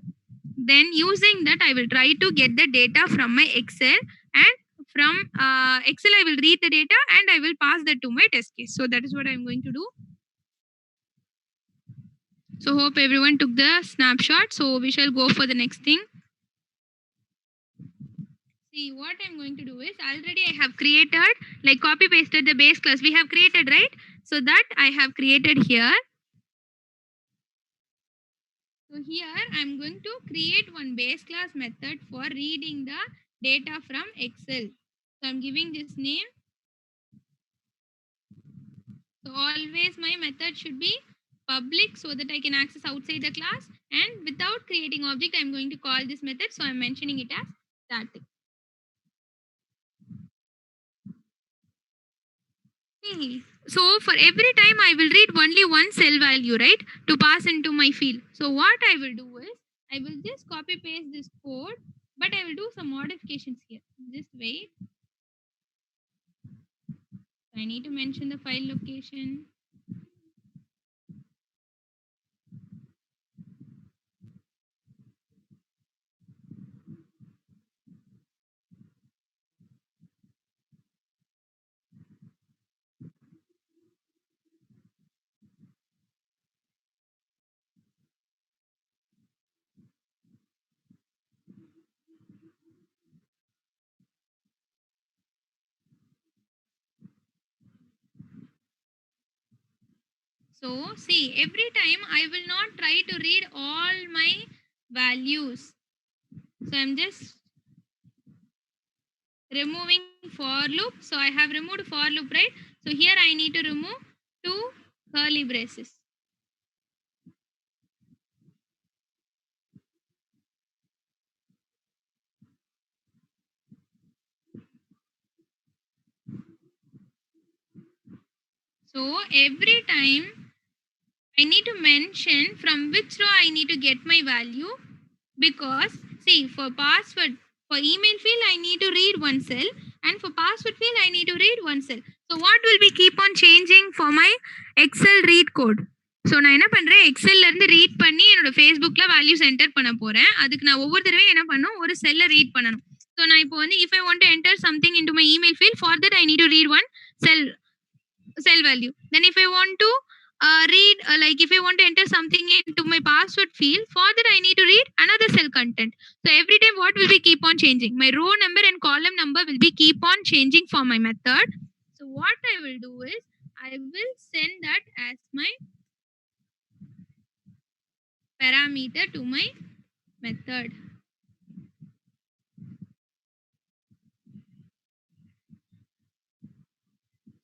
Speaker 1: Then using that, I will try to get the data from my Excel, and from Excel I will read the data and I will pass that to my test case. So that is what I'm going to do. So hope everyone took the snapshot. So we shall go for the next thing. See, what I'm going to do is, already I have created, like copy pasted the base class we have created, right? So that I have created here. So here I'm going to create one base class method for reading the data from Excel. So I'm giving this name. So always my method should be public so that I can access outside the class, and without creating object I'm going to call this method. So I'm mentioning it as static. So for every time I will read only one cell value, right, to pass into my field. So what I will do is I will just copy paste this code, but I will do some modifications here. Just wait. I need to mention the file location. So see, every time I will not try to read all my values. So I'm just removing for loop. So I have removed for loop, right? So here I need to remove two curly braces. So every time I need to mention from which row I need to get my value, because see, for password, for email field I need to read one cell, and for password field I need to read one cell. So what will be keep on changing for my Excel read code? So நான் என்ன பண்ணுறேன், எக்ஸல்ல இருந்து read பண்ணி என்னோட ஃபேஸ்புக்கில் values enter பண்ண போகிறேன். அதுக்கு நான் ஒவ்வொரு தடவையும் என்ன பண்ணும், ஒரு செல்லை ரீட் பண்ணணும். ஸோ நான் இப்போ வந்து if I want to enter something in to my email field, for that I need to read one cell value. Then if I want to read like if I want to enter something into my password field, for that I need to read another cell content. So every time what will be keep on changing, my row number and column number will be keep on changing for my method. So what I will do is I will send that as my parameter to my method.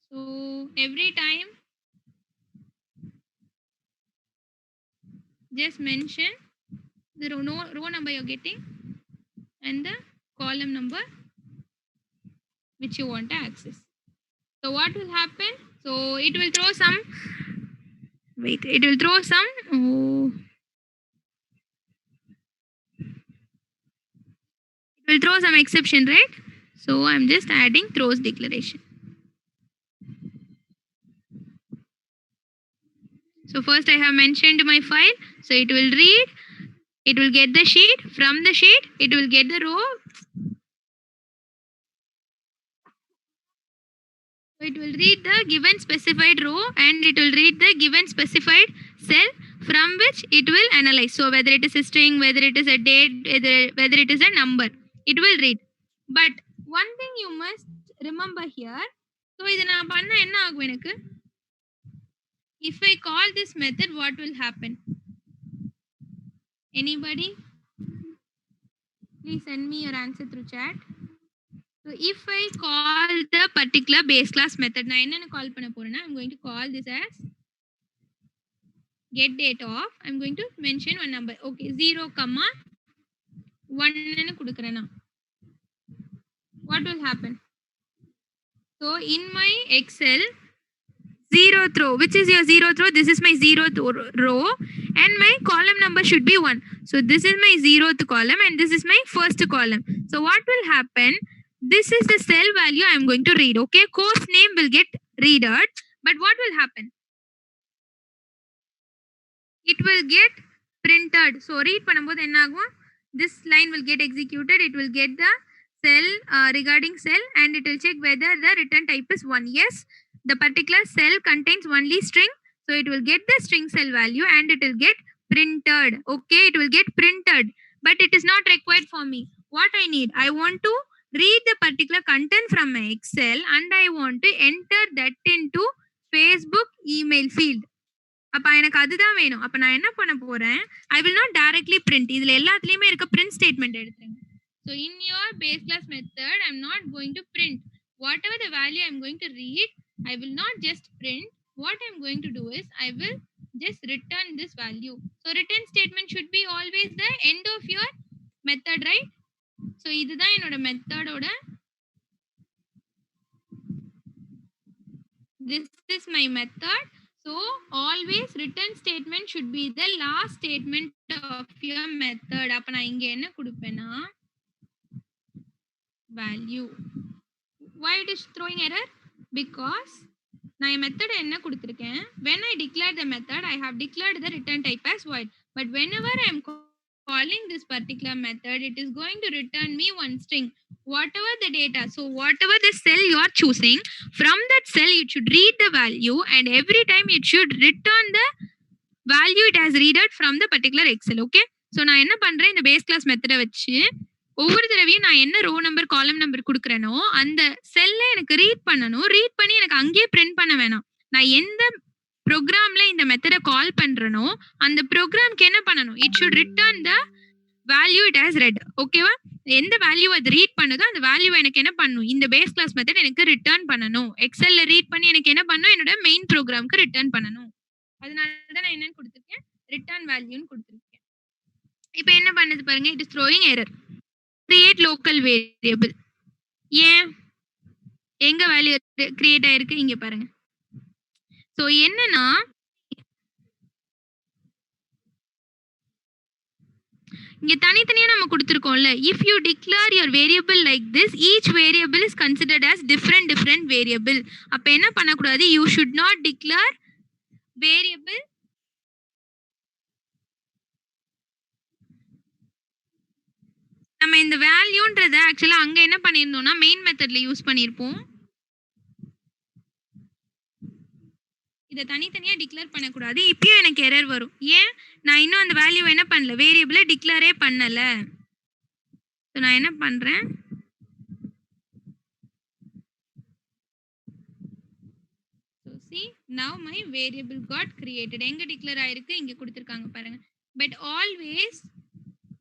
Speaker 1: So every time just mention the row number you're getting and the column number which you want to access. So what will happen? So it will throw some, wait, it will throw some, it will throw some exception, right? So I'm just adding throws declaration. So first I have mentioned my file. So it will read, it will get the sheet. From the sheet, it will get the row. So it will read the given specified row and it will read the given specified cell, from which it will analyze. So whether it is a string, whether it is a date, whether it is a number, it will read. But one thing you must remember here. So இது நான் பண்ண என்ன ஆகும் எனக்கு? If I call this method, what will happen? Anybody? Please send me your answer through chat. So if I call the particular base class method, நான் என்னன்னு call பண்ண போறேன்னா, I'm going to call this as get date of, I'm going to mention one number. Okay, 0, 1 ன்னு கொடுக்கிறேனா. What will happen? So in my Excel, zeroth row, which is your zeroth row? This is my zeroth row and my column number should be 1. So this is my zeroth column and this is my first column. So what will happen? This is the cell value I am going to read. Okay, course name will get readed, but what will happen? It will get printed. So read பண்ணும்போது என்ன ஆகும்? This line will get executed. It will get the cell regarding cell and it will check whether the return type is 1. Yes, the particular cell contains only string. So it will get the string cell value and it will get printed. Okay, it will get printed, but it is not required for me. What I need, I want to read the particular content from my Excel and I want to enter that into Facebook email field. அப்ப எனக்கு அதுதான் வேணும். அப்ப நான் என்ன பண்ண போறேன், I will not directly print. இதுல எல்லாத்துலயுமே இருக்க print statement எடுத்துருங்க. So in your base class method, I'm not going to print. Whatever the value I'm going to read, I will not just print. What I'm going to do is, I will just return this value. So return statement should be always the end of your method, right? So இதுதான் என்னோட மெத்தடோட this is my method. So always return statement should be the last statement of your method. அப்ப நான் இங்க என்ன கொடுப்பேன்னா value. Why it is throwing error? Because நான் என் method என்ன கொடுத்திருக்கேன், when I declare the method I have declared the return type as void, but whenever I am calling this particular method it is going to return me one string, whatever the data. So whatever the cell you are choosing, from that cell you should read the value, and every time it should return the value it has read it from the particular excel. Okay, so நான் என்ன பண்றேன், இந்த base class மெத்தடை வச்சு ஒவ்வொரு தடவையும் நான் என்ன ரோ நம்பர் காலம் நம்பர் கொடுக்குறேனோ அந்த செல்ல எனக்கு ரீட் பண்ணணும். ரீட் பண்ணி எனக்கு அங்கேயே பிரிண்ட் பண்ண வேணாம். நான் எந்த ப்ரோக்ராம்ல இந்த மெத்தடை கால் பண்றேனோ அந்த ப்ரோக்ராம்க்கு என்ன பண்ணணும், it should return the value it has red. ஓகேவா, எந்த வேல்யூ அது ரீட் பண்ணுதோ அந்த வேல்யூ எனக்கு என்ன பண்ணணும், இந்த பேஸ் கிளாஸ் மெத்தட் எனக்கு ரிட்டர்ன் பண்ணணும். எக்ஸல்ல ரீட் பண்ணி எனக்கு என்ன பண்ணணும், என்னோட மெயின் ப்ரோக்ராம்க்கு ரிட்டர்ன் பண்ணணும். அதனால தான் நான் என்னன்னு கொடுத்துருக்கேன், ரிட்டர்ன் வேல்யூன்னு கொடுத்துருக்கேன். இப்போ என்ன பண்ணுது பாருங்க, it is throwing error. Create local variable. ஏன் எங்க வேல்யூ கிரியேட் ஆயிருக்கு இங்க பாருங்க. சோ என்னன்னா இங்க தனித்தனியா நம்ம கொடுத்திருக்கோம்ல, if you declare your variable like this, each variable is considered as different variable. அப்ப என்ன பண்ணக்கூடாது, you should not declare variable நம்ம இந்த வேல்யூன்றத ஆக்சுவலா அங்க என்ன பண்ணிருந்தோம்னா மெயின் மெத்தட்ல யூஸ் பண்ணிருப்போம். இதை தனித்தனியா டிக்ளேர் பண்ணக்கூடாது. இப்பயும் எனக்கு எரர் வரும். ஏன், நான் இன்னும் அந்த வேல்யூ என்ன பண்ணல, வேரியபிளை டிக்ளேரே பண்ணல. நான் என்ன பண்றேன், see now my variable got created. எங்க டிக்ளேர் ஆயிருக்கு, இங்க கொடுத்திருக்காங்க பாருங்க. But always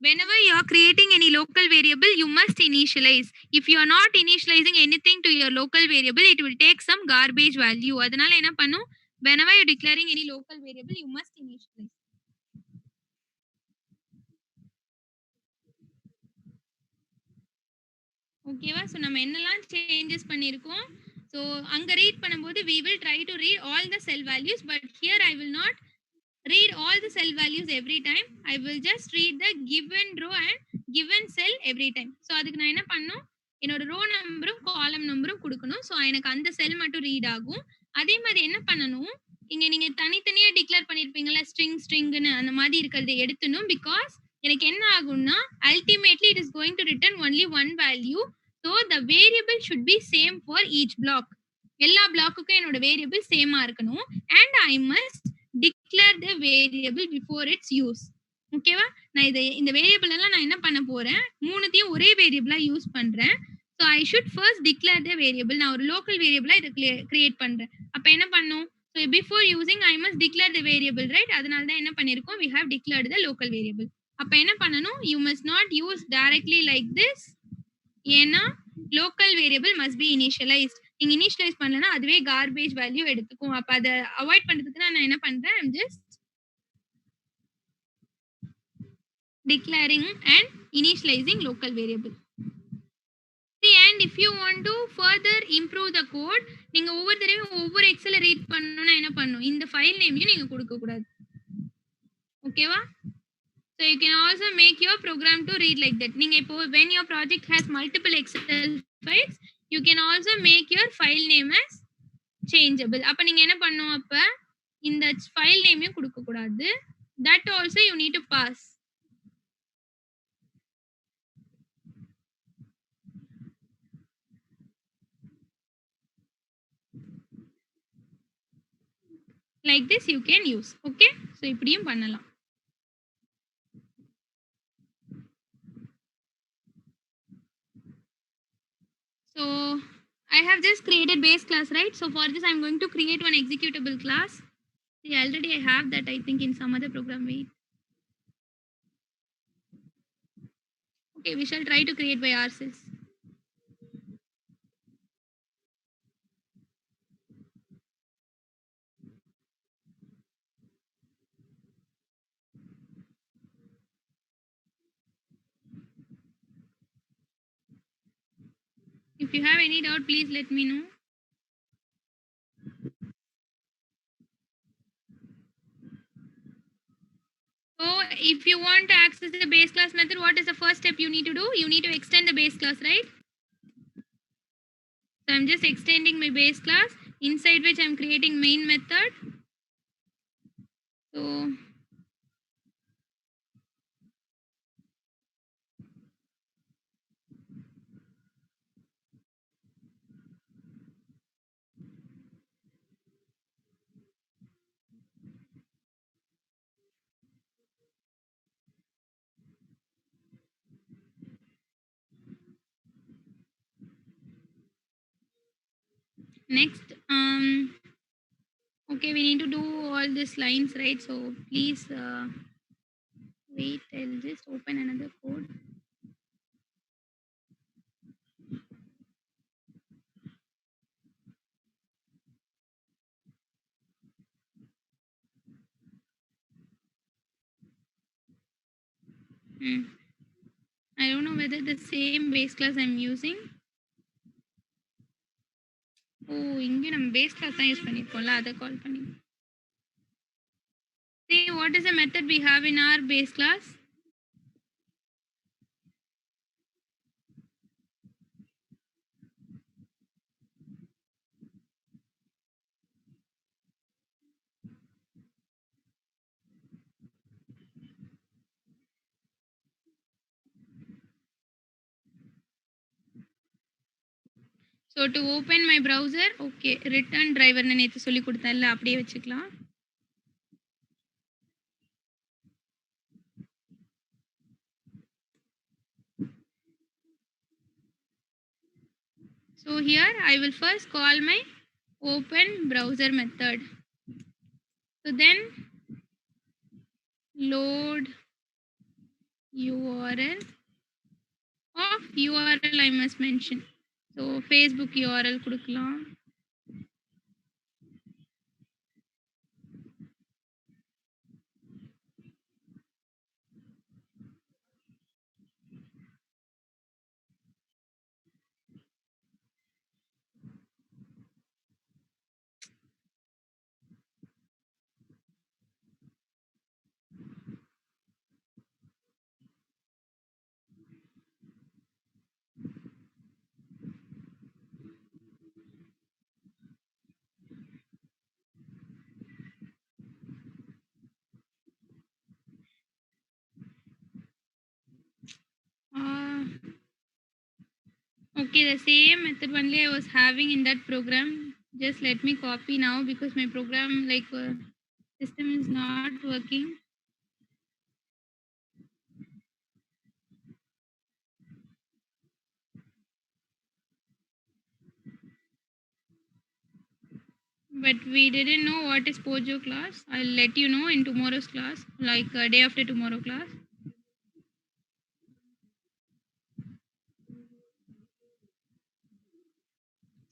Speaker 1: whenever you are creating any local variable you must initialize. If you are not initializing anything to your local variable it will take some garbage value. அதனால என்ன பண்ணும், whenever you are declaring any local variable you must initialize. ஓகேவா, so நம்ம என்னெல்லாம் changes பண்ணியிருக்கோம். So அங்கே read பண்ணும்போது we will try to read all the cell values, but here I will not read all the cell values every time. I will just read the given row and given cell every time. So அதுக்கு நான் என்ன பண்ணணும், என்னோட row நம்பரும் காலம் நம்பரும் கொடுக்கணும். So எனக்கு அந்த செல் மட்டும் ரீட் ஆகும். அதே மாதிரி என்ன பண்ணணும், இங்க நீங்க தனித்தனியா டிக்ளேர் பண்ணிருப்பீங்களா ஸ்ட்ரிங்னு, அந்த மாதிரி இருக்கிறத எடுத்துணும். பிகாஸ் எனக்கு என்ன ஆகும்னா ultimately it is going to return only one value. So the variable should be same for each block. எல்லா பிளாக்குக்கும் என்னோட வேரியபிள் சேமா இருக்கணும். and I must declare the variable before its use. ஓகேவா, நான் இந்த வேரியபிள் எல்லாம் நான் என்ன பண்ண போறேன், மூணுத்தையும் ஒரே வேரியபிளா யூஸ் பண்றேன். so I should first declare the variable. நான் ஒரு லோக்கல் வேரியபிளா இதை கிரியேட் பண்றேன். அப்ப என்ன பண்ணும், so before using I must declare the variable, right? அதனால தான் என்ன பண்ணிருக்கோம், we have declared the local variable. அப்ப என்ன பண்ணணும், you must not use directly like this. ஏன்னா local variable must be initialized. நீங்க இனிஷியலைஸ் பண்ணலனா அதுவே garbage வேல்யூ எடுத்துக்கும். அப்ப அதை அவாய்ட் பண்றதுக்கு நான் என்ன பண்றேன், I'm just declaring and initializing local variable. See, and if you want to further improve the code, நீங்க ஒவ்வொரு தடவையும் ஒவ்வொரு எக்ஸலை ரீட் பண்ணனும்னா என்ன பண்ணணும், இந்த ஃபைல் நேமையும் நீங்க கொடுக்க கூடாது. ஓகேவா, so you can also make your program to read like that. நீங்க இப்போ when your project has multiple excel files you can also make your file name as changeable. அப்ப நீங்க என்ன பண்ணணும், அப்ப இந்த ஃபைல் நேமையும் கொடுக்க கூடாது. that also you need to pass. like this you can use. okay, so இப்படியும் பண்ணலாம். so I have just created base class, right? so for this I'm going to create one executable class. see, already I have that, I think in some other program. wait, okay, we shall try to create by ourselves. If you have any doubt, please let me know. if you want to access the base class method, what is the first step you need to do? You need to extend the base class, right? So I'm just extending my base class, inside which I'm creating main method. So next, okay, we need to do all these lines, right? So please wait, I'll just open another code. I don't know whether the same base class I'm using. Oh, இங்கே நம்ம base class தான் use பண்ணிருக்கோம்ல, அதை கால் பண்ணி. See, what is the method we have in our base class? So to open my browser, okay, return driver நான் நேத்து சொல்லி கொடுத்தேன்ல, அப்படியே வச்சுக்கலாம். So here I will first call my open browser method. So then load URL of URL I must mention. So Facebook URL கொடுக்கலாம். Okay, the same method only I was having in that program. Just let me copy now because my program system is not working. But we didn't know what is Pojo class. I'll let you know in tomorrow's class, like day after tomorrow class.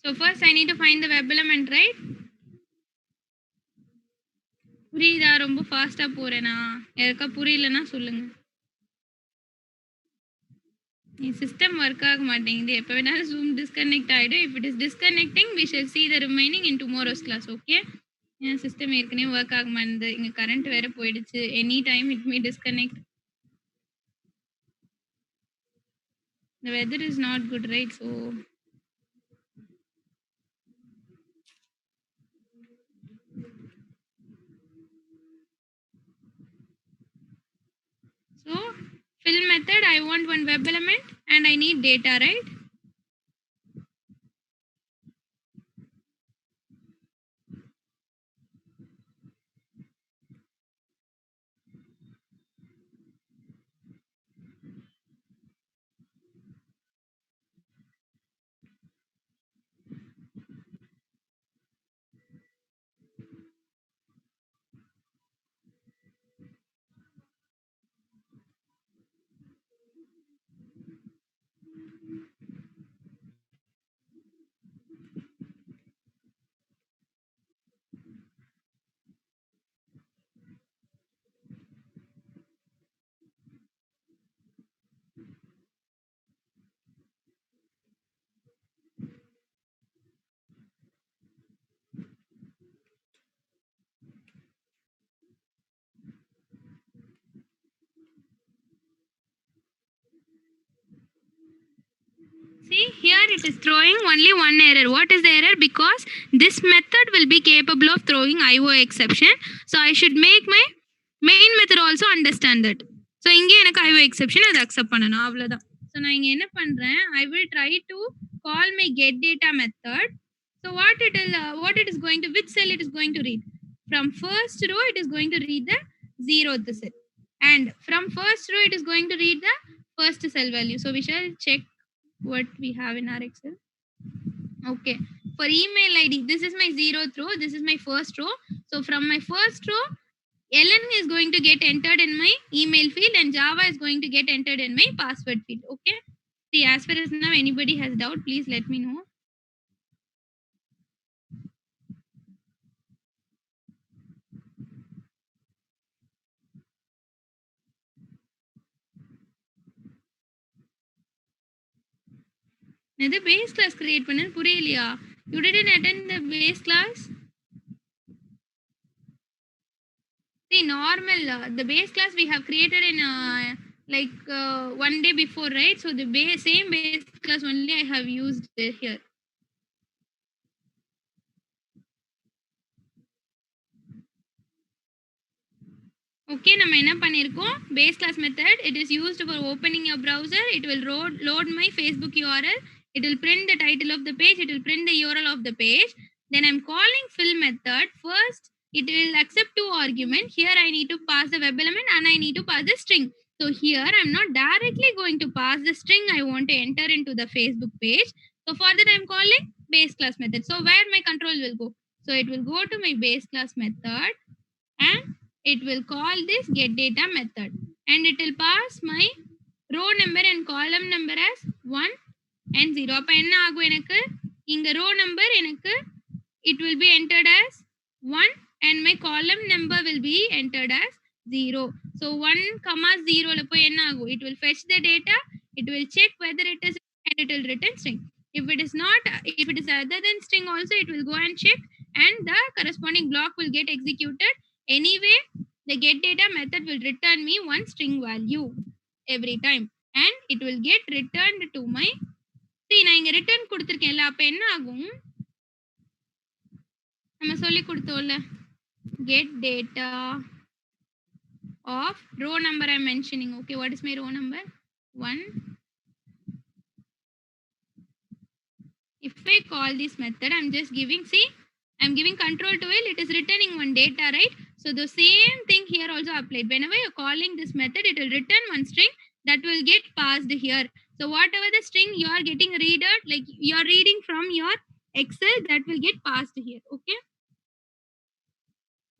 Speaker 1: So first I need to find the web element, right? புரியுதா? ரொம்ப ஃபாஸ்டா போறேனா? யாருக்கா புரியலன்னா சொல்லுங்க. System work ஆக மாட்டேங்குது. எப்போ வேணாலும் ஜூம் டிஸ்கனெக்ட் ஆகிடும். If it is disconnecting we shall see the remaining in tomorrow's class. Okay, ஏன் சிஸ்டம் ஏற்கனவே ஒர்க் ஆக மாட்டேங்குது. இங்கே கரண்ட் வேற போயிடுச்சு. Any time it may disconnect. The weather is not good, right? So fill method, I want one web element and I need data, right? here it is throwing only one error. What is the error? Because this method will be capable of throwing IO exception. So I should make my main method also understand that. So இங்கே எனக்கு IO exception அதை accept பண்ணணும் அவ்வளவுதான். So நான் இங்க என்ன பண்றேன், I will try to call my get data method. So what it is going to, which cell it is going to read? From first row it is going to read the 0th cell, and from first row it is going to read the first cell value. So we shall check what we have in our Excel. Okay, for email ID, this is my 0th row, this is my first row. So from my first row, Ellen is going to get entered in my email field and Java is going to get entered in my password field. Okay, see, as far as now anybody has doubt, please let me know. The base class create பண்ணது புரியலையா? You didn't attend the base class? See, normal, the base class we have created in one day before, right? So the same base class only I have used here. Okay, நம்ம என்ன பண்ணிருக்கோம், base class method, it is used for opening your browser. It will load my Facebook URL. It will print the title of the page. It will print the URL of the page. Then I'm calling fill method. First, it will accept 2 arguments. Here I need to pass the web element and I need to pass the string. So here I'm not directly going to pass the string I want to enter into the Facebook page. So for that I'm calling base class method. So where my control will go? So it will go to my base class method and it will call this get data method, and it will pass my row number and column number as 1 and 0. அப்ப என்ன ஆகும் எனக்கு, இங்க row number எனக்கு it will be entered as 1 and my column number will be entered as 0. So 1, 0 ல போய் என்ன ஆகும், it will fetch the data, it will check whether it is, and it will return string. If it is not, if it is other than string also, it will go and check and the corresponding block will get executed. Anyway, the get data method will return me one string value every time and it will get returned to my, see, நான் இங்க return கொடுத்திருக்கேன்ல, அப்ப என்ன ஆகும், நம்ம சொல்லி கொடுத்தோம்ல, get data of row number I'm mentioning. Okay, what is my row number? 1. If I call this method, I'm just giving, see, I'm giving control to it is returning one data, right? So the same thing here also applied. Whenever you're calling this method, it will return one string that will get passed here. So whatever the string you are getting read out, like you are reading from your Excel, that will get passed here. Okay,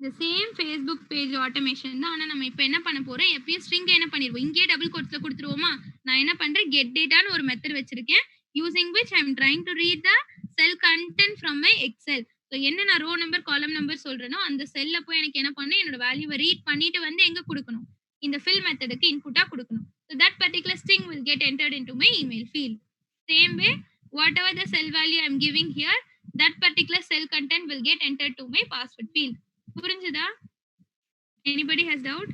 Speaker 1: the same Facebook page automation தான். ஆனா நம்ம இப்போ என்ன பண்ண போறோம், எப்பயும் string என்ன பண்ணிடுவோம், இங்கே டபுள் கோட்ஸ்ல கொடுத்துருவோமா. நான் என்ன பண்றேன், get dataன்னு ஒரு மெத்தட் வச்சிருக்கேன், using which I'm trying to read the cell content from my Excel. So என்ன நான் ரோ நம்பர் காலம் நம்பர் சொல்றேனோ அந்த செல்ல போய் எனக்கு என்ன பண்ணணும், என்னோட வேல்யூவை ரீட் பண்ணிட்டு வந்து எங்க கொடுக்கணும், இந்த fill மெத்தடுக்கு இன்புட்டா கொடுக்கணும். So that particular string will get entered into my email field. Same way, whatever the cell value I'm giving here, that particular cell content will get entered to my password field. புரிஞ்சுதா? Anybody has doubt?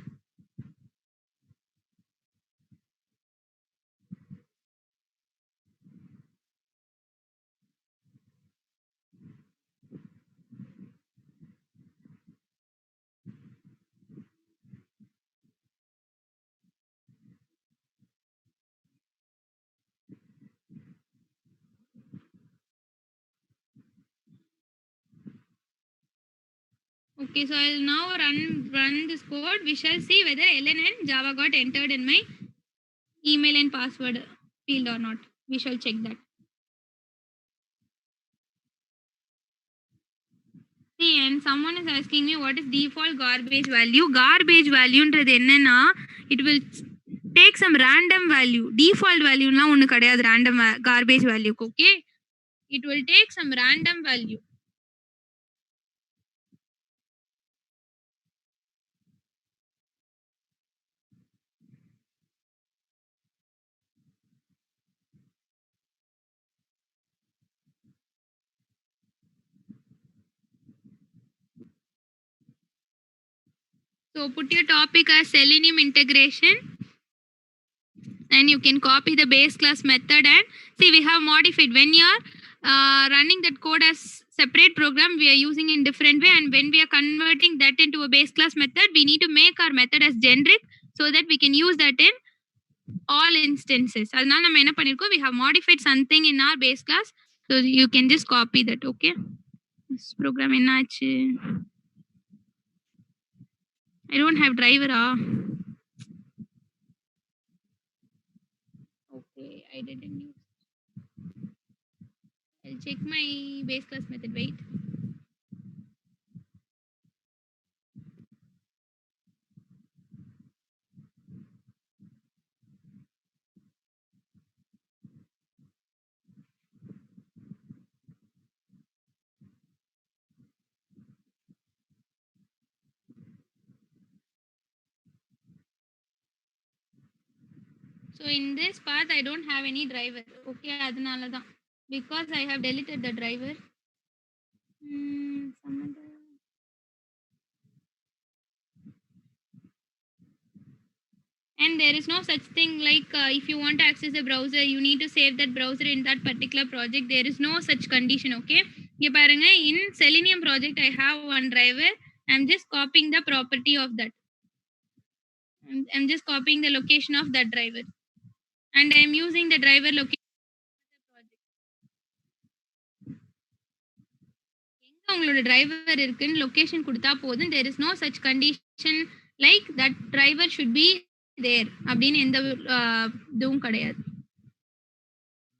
Speaker 1: Okay, so I'll now run this code. We shall see whether Ellen and Java got entered in my email and password field or not. We shall check that. See, and someone is asking me what is default garbage value. Garbage value ன்றது என்னன்னா, it will take some random value. Default value லாம் ஒண்ணு கிடையாது random garbage value. Okay, it will take some random value. So put your topic as Selenium integration. and you can copy the base class method. And see, we have modified when you are running that code as separate program, we are using in different way, and when we are converting that into a base class method, we need to make our method as generic so that we can use that in all instances. அதனால நம்ம என்ன பண்ணிருக்கோம், we have modified something in our base class, so you can just copy that. Okay, this program என்னாச்சு, I don't have driver. Okay, I didn't use. I'll check my base class method. Wait. So in this path, I don't have any driver. Okay, அதனால தான், because I have deleted the driver. Some other. And there is no such thing like if you want to access the browser, you need to save that browser in that particular project. There is no such condition. Okay, இங்க பாருங்க, in Selenium project I have one driver. I'm just copying the property of that. I'm just copying the location of that driver, and I'm using the driver location of the project. எங்க உங்களோட driver இருக்குன்னு location கொடுத்தா போதும். there is no such condition like that driver should be there அப்படின்னு எந்த இதுவும் கிடையாது.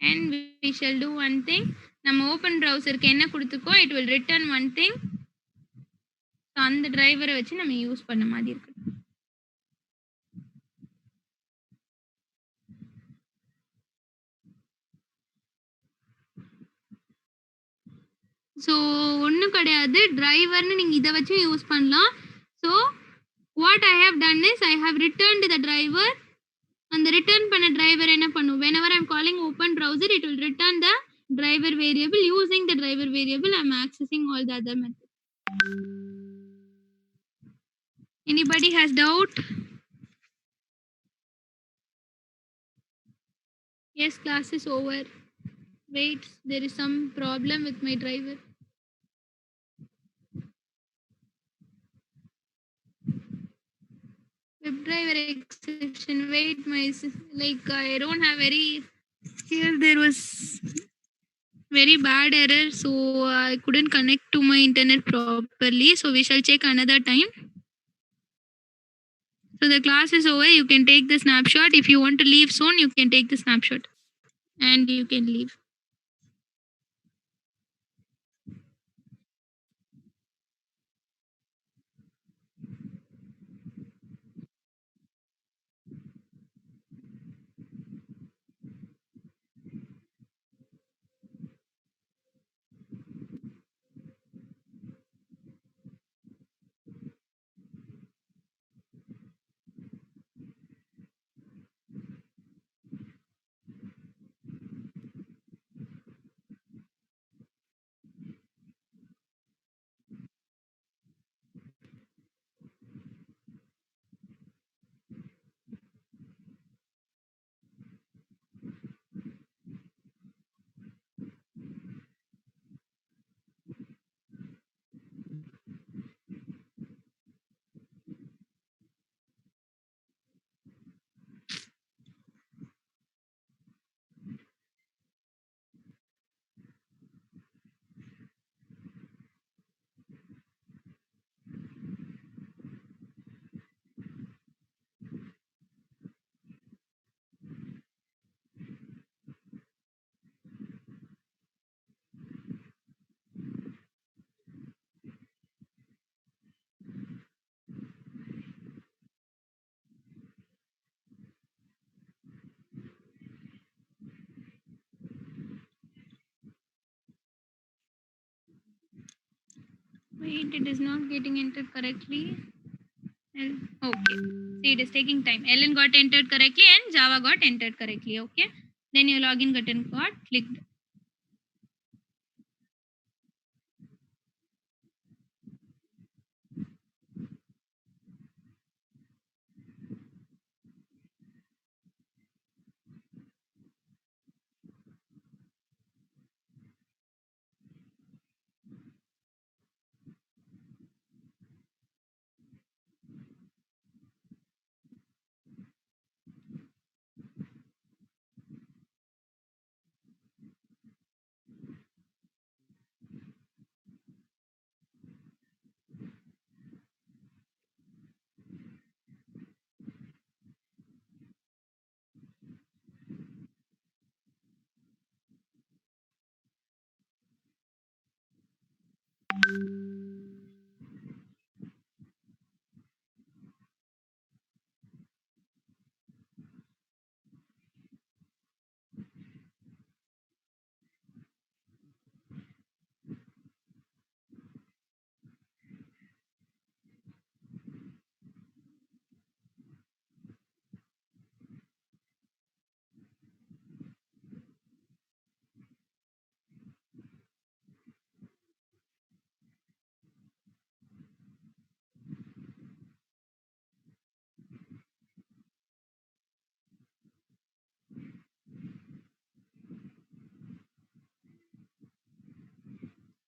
Speaker 1: and we shall do one thing, நம்ம ஓப்பன் ப்ரௌசருக்கு என்ன கொடுத்துக்கோ, it will return one thing. So அந்த டிரைவரை வச்சு நம்ம யூஸ் பண்ண மாதிரி இருக்கு. ஸோ ஒன்றும் கிடையாது, டிரைவர்னு நீங்கள் இதை வச்சு யூஸ் பண்ணலாம். So what I have done is I have returned the driver. அந்த ரிட்டர்ன் பண்ண டிரைவர் என்ன பண்ணும், whenever I'm calling open browser, it will return the driver variable. Using the driver variable, I'm accessing all the other methods. Anybody has doubt? Yes, class is over. Wait, there is some problem with my driver. WebDriver exception. Wait, my like I don't have very. Here there was very bad error, so I couldn't connect to my internet properly. So we shall check another time. So the class is over. You can take the snapshot. If you want to leave soon, you can take the snapshot, and you can leave. Wait, it is not getting entered correctly. Okay. See, it is taking time. Ellen got entered correctly and Java got entered correctly. Okay. Then your login button got clicked.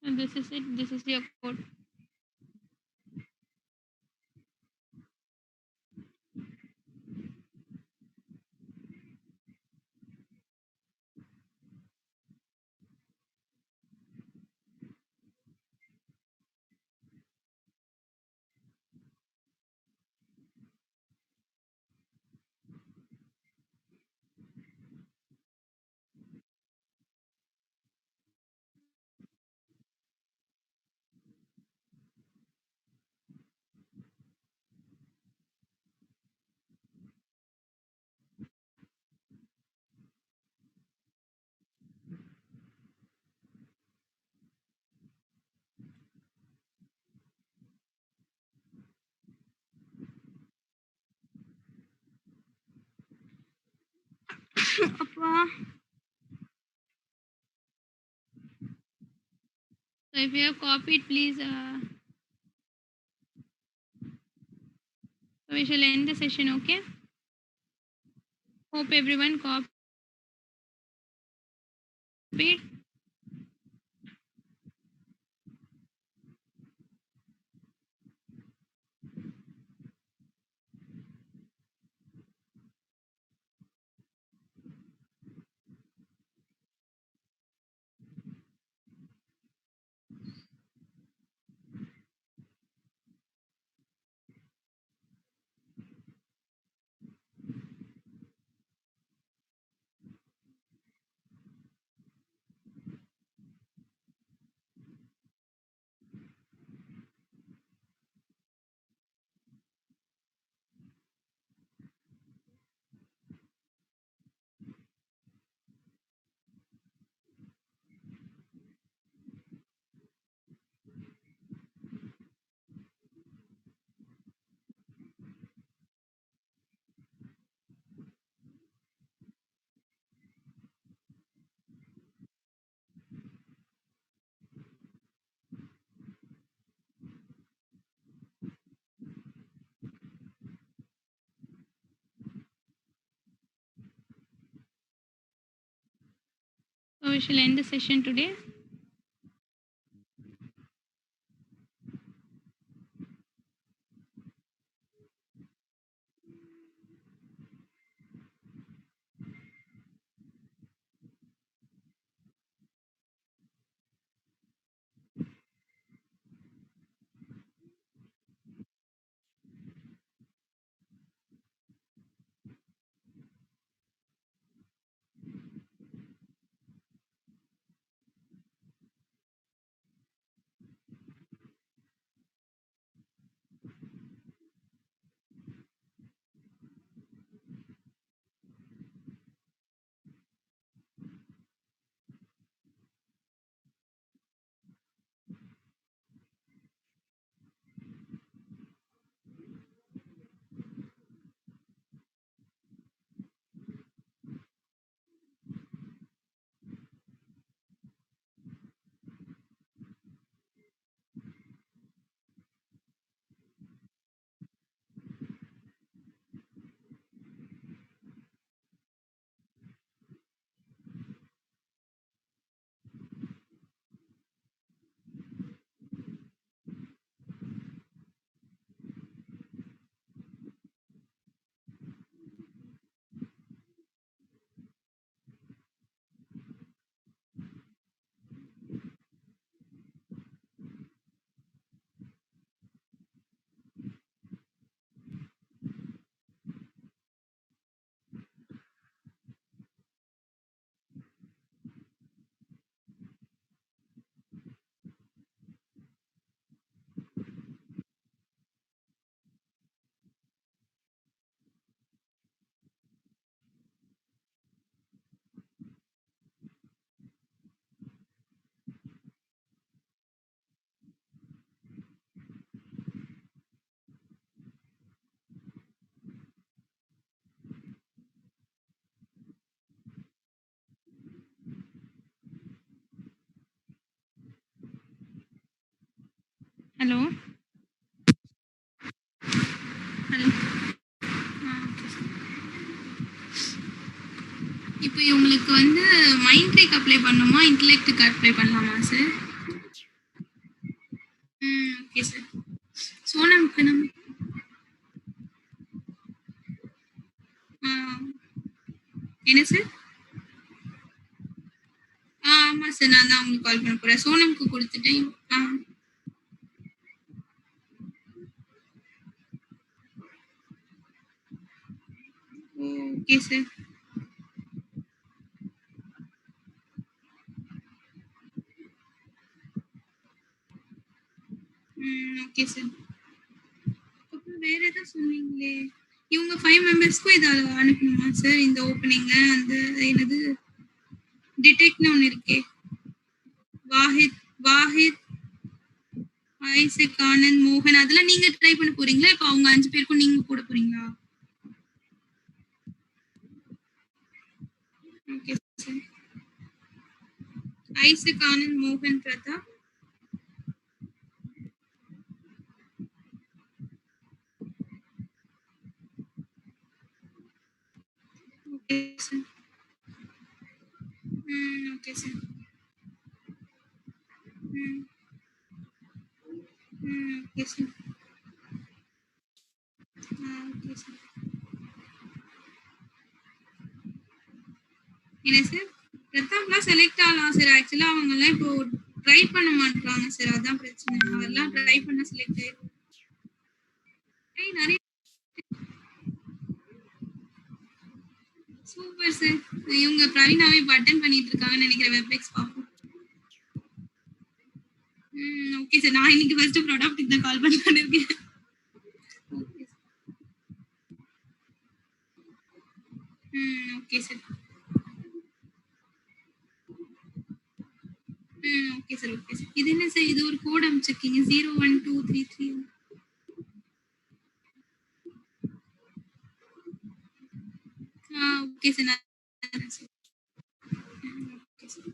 Speaker 1: And this is it. This is your code. Appa. So if you have copied, please. So we shall end the session. Okay. Hope everyone copied. So we shall end the session today. Hello. Hello. இப்போ இவங்களுக்கு வந்து mind trick apply பண்ணுமா இன்டெலெக்ட்டுக்கு apply பண்ணலாமா sir? Okay sir. சோனம்க்கு நம்ம ஆ என்ன சார்? ஆமா சார். நான் தான் உங்களுக்கு கால் பண்ண போறேன். சோனம்க்கு குடுத்துட்டேன். ஆ ஓகே சார். Okay sir. அப்புறம் வேற ஏதோ சொன்னீங்களே? இவங்க 5 மெம்பர்ஸ்க்கும் இத அனுப்பணுமா சார்? இந்த ஓப்பனிங்க அந்த என்னது டிடெக்ட்ன்னு ஒண்ணு இருக்கே. வாஹித் வாஹித், ஐசக், ஆனந்த், மோகன் அதெல்லாம் நீங்க ட்ரை பண்ண போறீங்களா? இப்ப அவங்க 5 பேருக்கும் நீங்க போட போறீங்களா? Okay sir. ஐசக், ஆனந்த், மோகன், Pratap. Okay sir. Okay sir. Hmm. Okay sir. Okay sir. என்ன சார்? பிரதாப்லாம் செலக்ட் ஆகலாம் சார். ஆக்சுவலா அவங்கலாம் இப்போ ட்ரை பண்ண மாட்றாங்க சார். அதான் பிரச்சனை. அவர்லாம் ட்ரை பண்ண செலக்ட் ஆயிரும். நெறைய சூப்பர் சார். இவங்க பிரவீனாவே இப்ப அட்டெண்ட் பண்ணிட்டு இருக்காங்கன்னு நினைக்கிறேன். வெப்எக்ஸ் பார்ப்போம். Okay sir. நான் இன்னைக்கு ஃபர்ஸ்ட் ப்ராடக்ட்டுக்கு தான் கால் பண்ணலாம்னு இருக்கேன். Okay sir. Okay sir. Okay sir. Okay sir. இது என்ன சார்? இது ஒரு கோட் அனுப்பிச்சிருக்கீங்க. 01233. Okay sir. நான் தரேன் sir. Okay sir.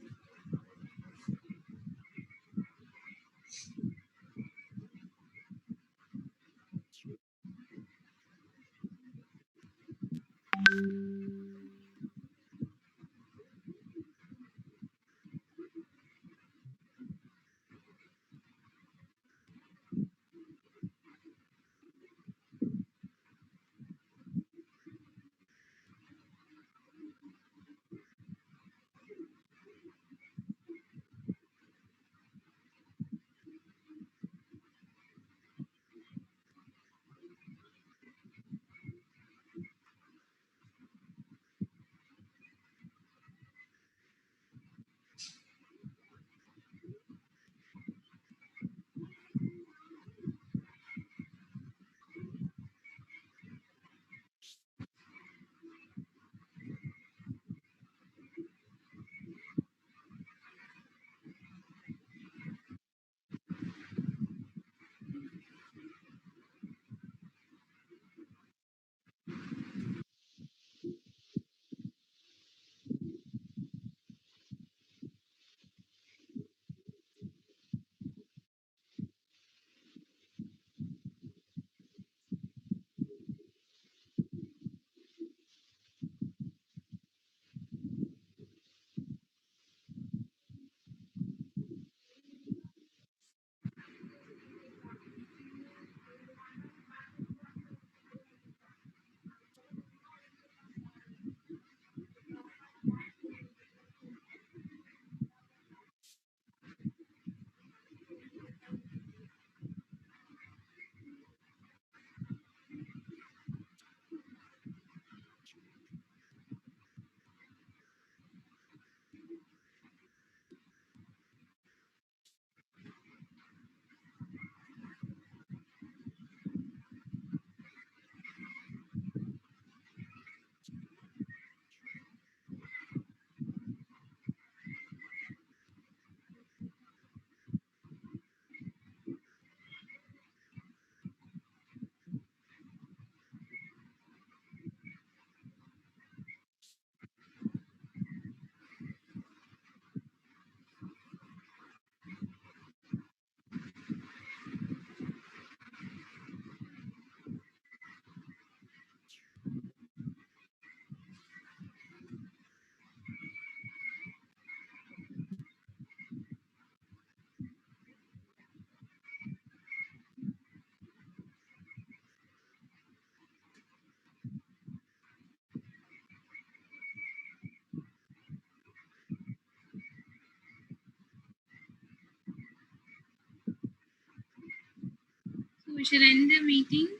Speaker 1: we shall end the meeting.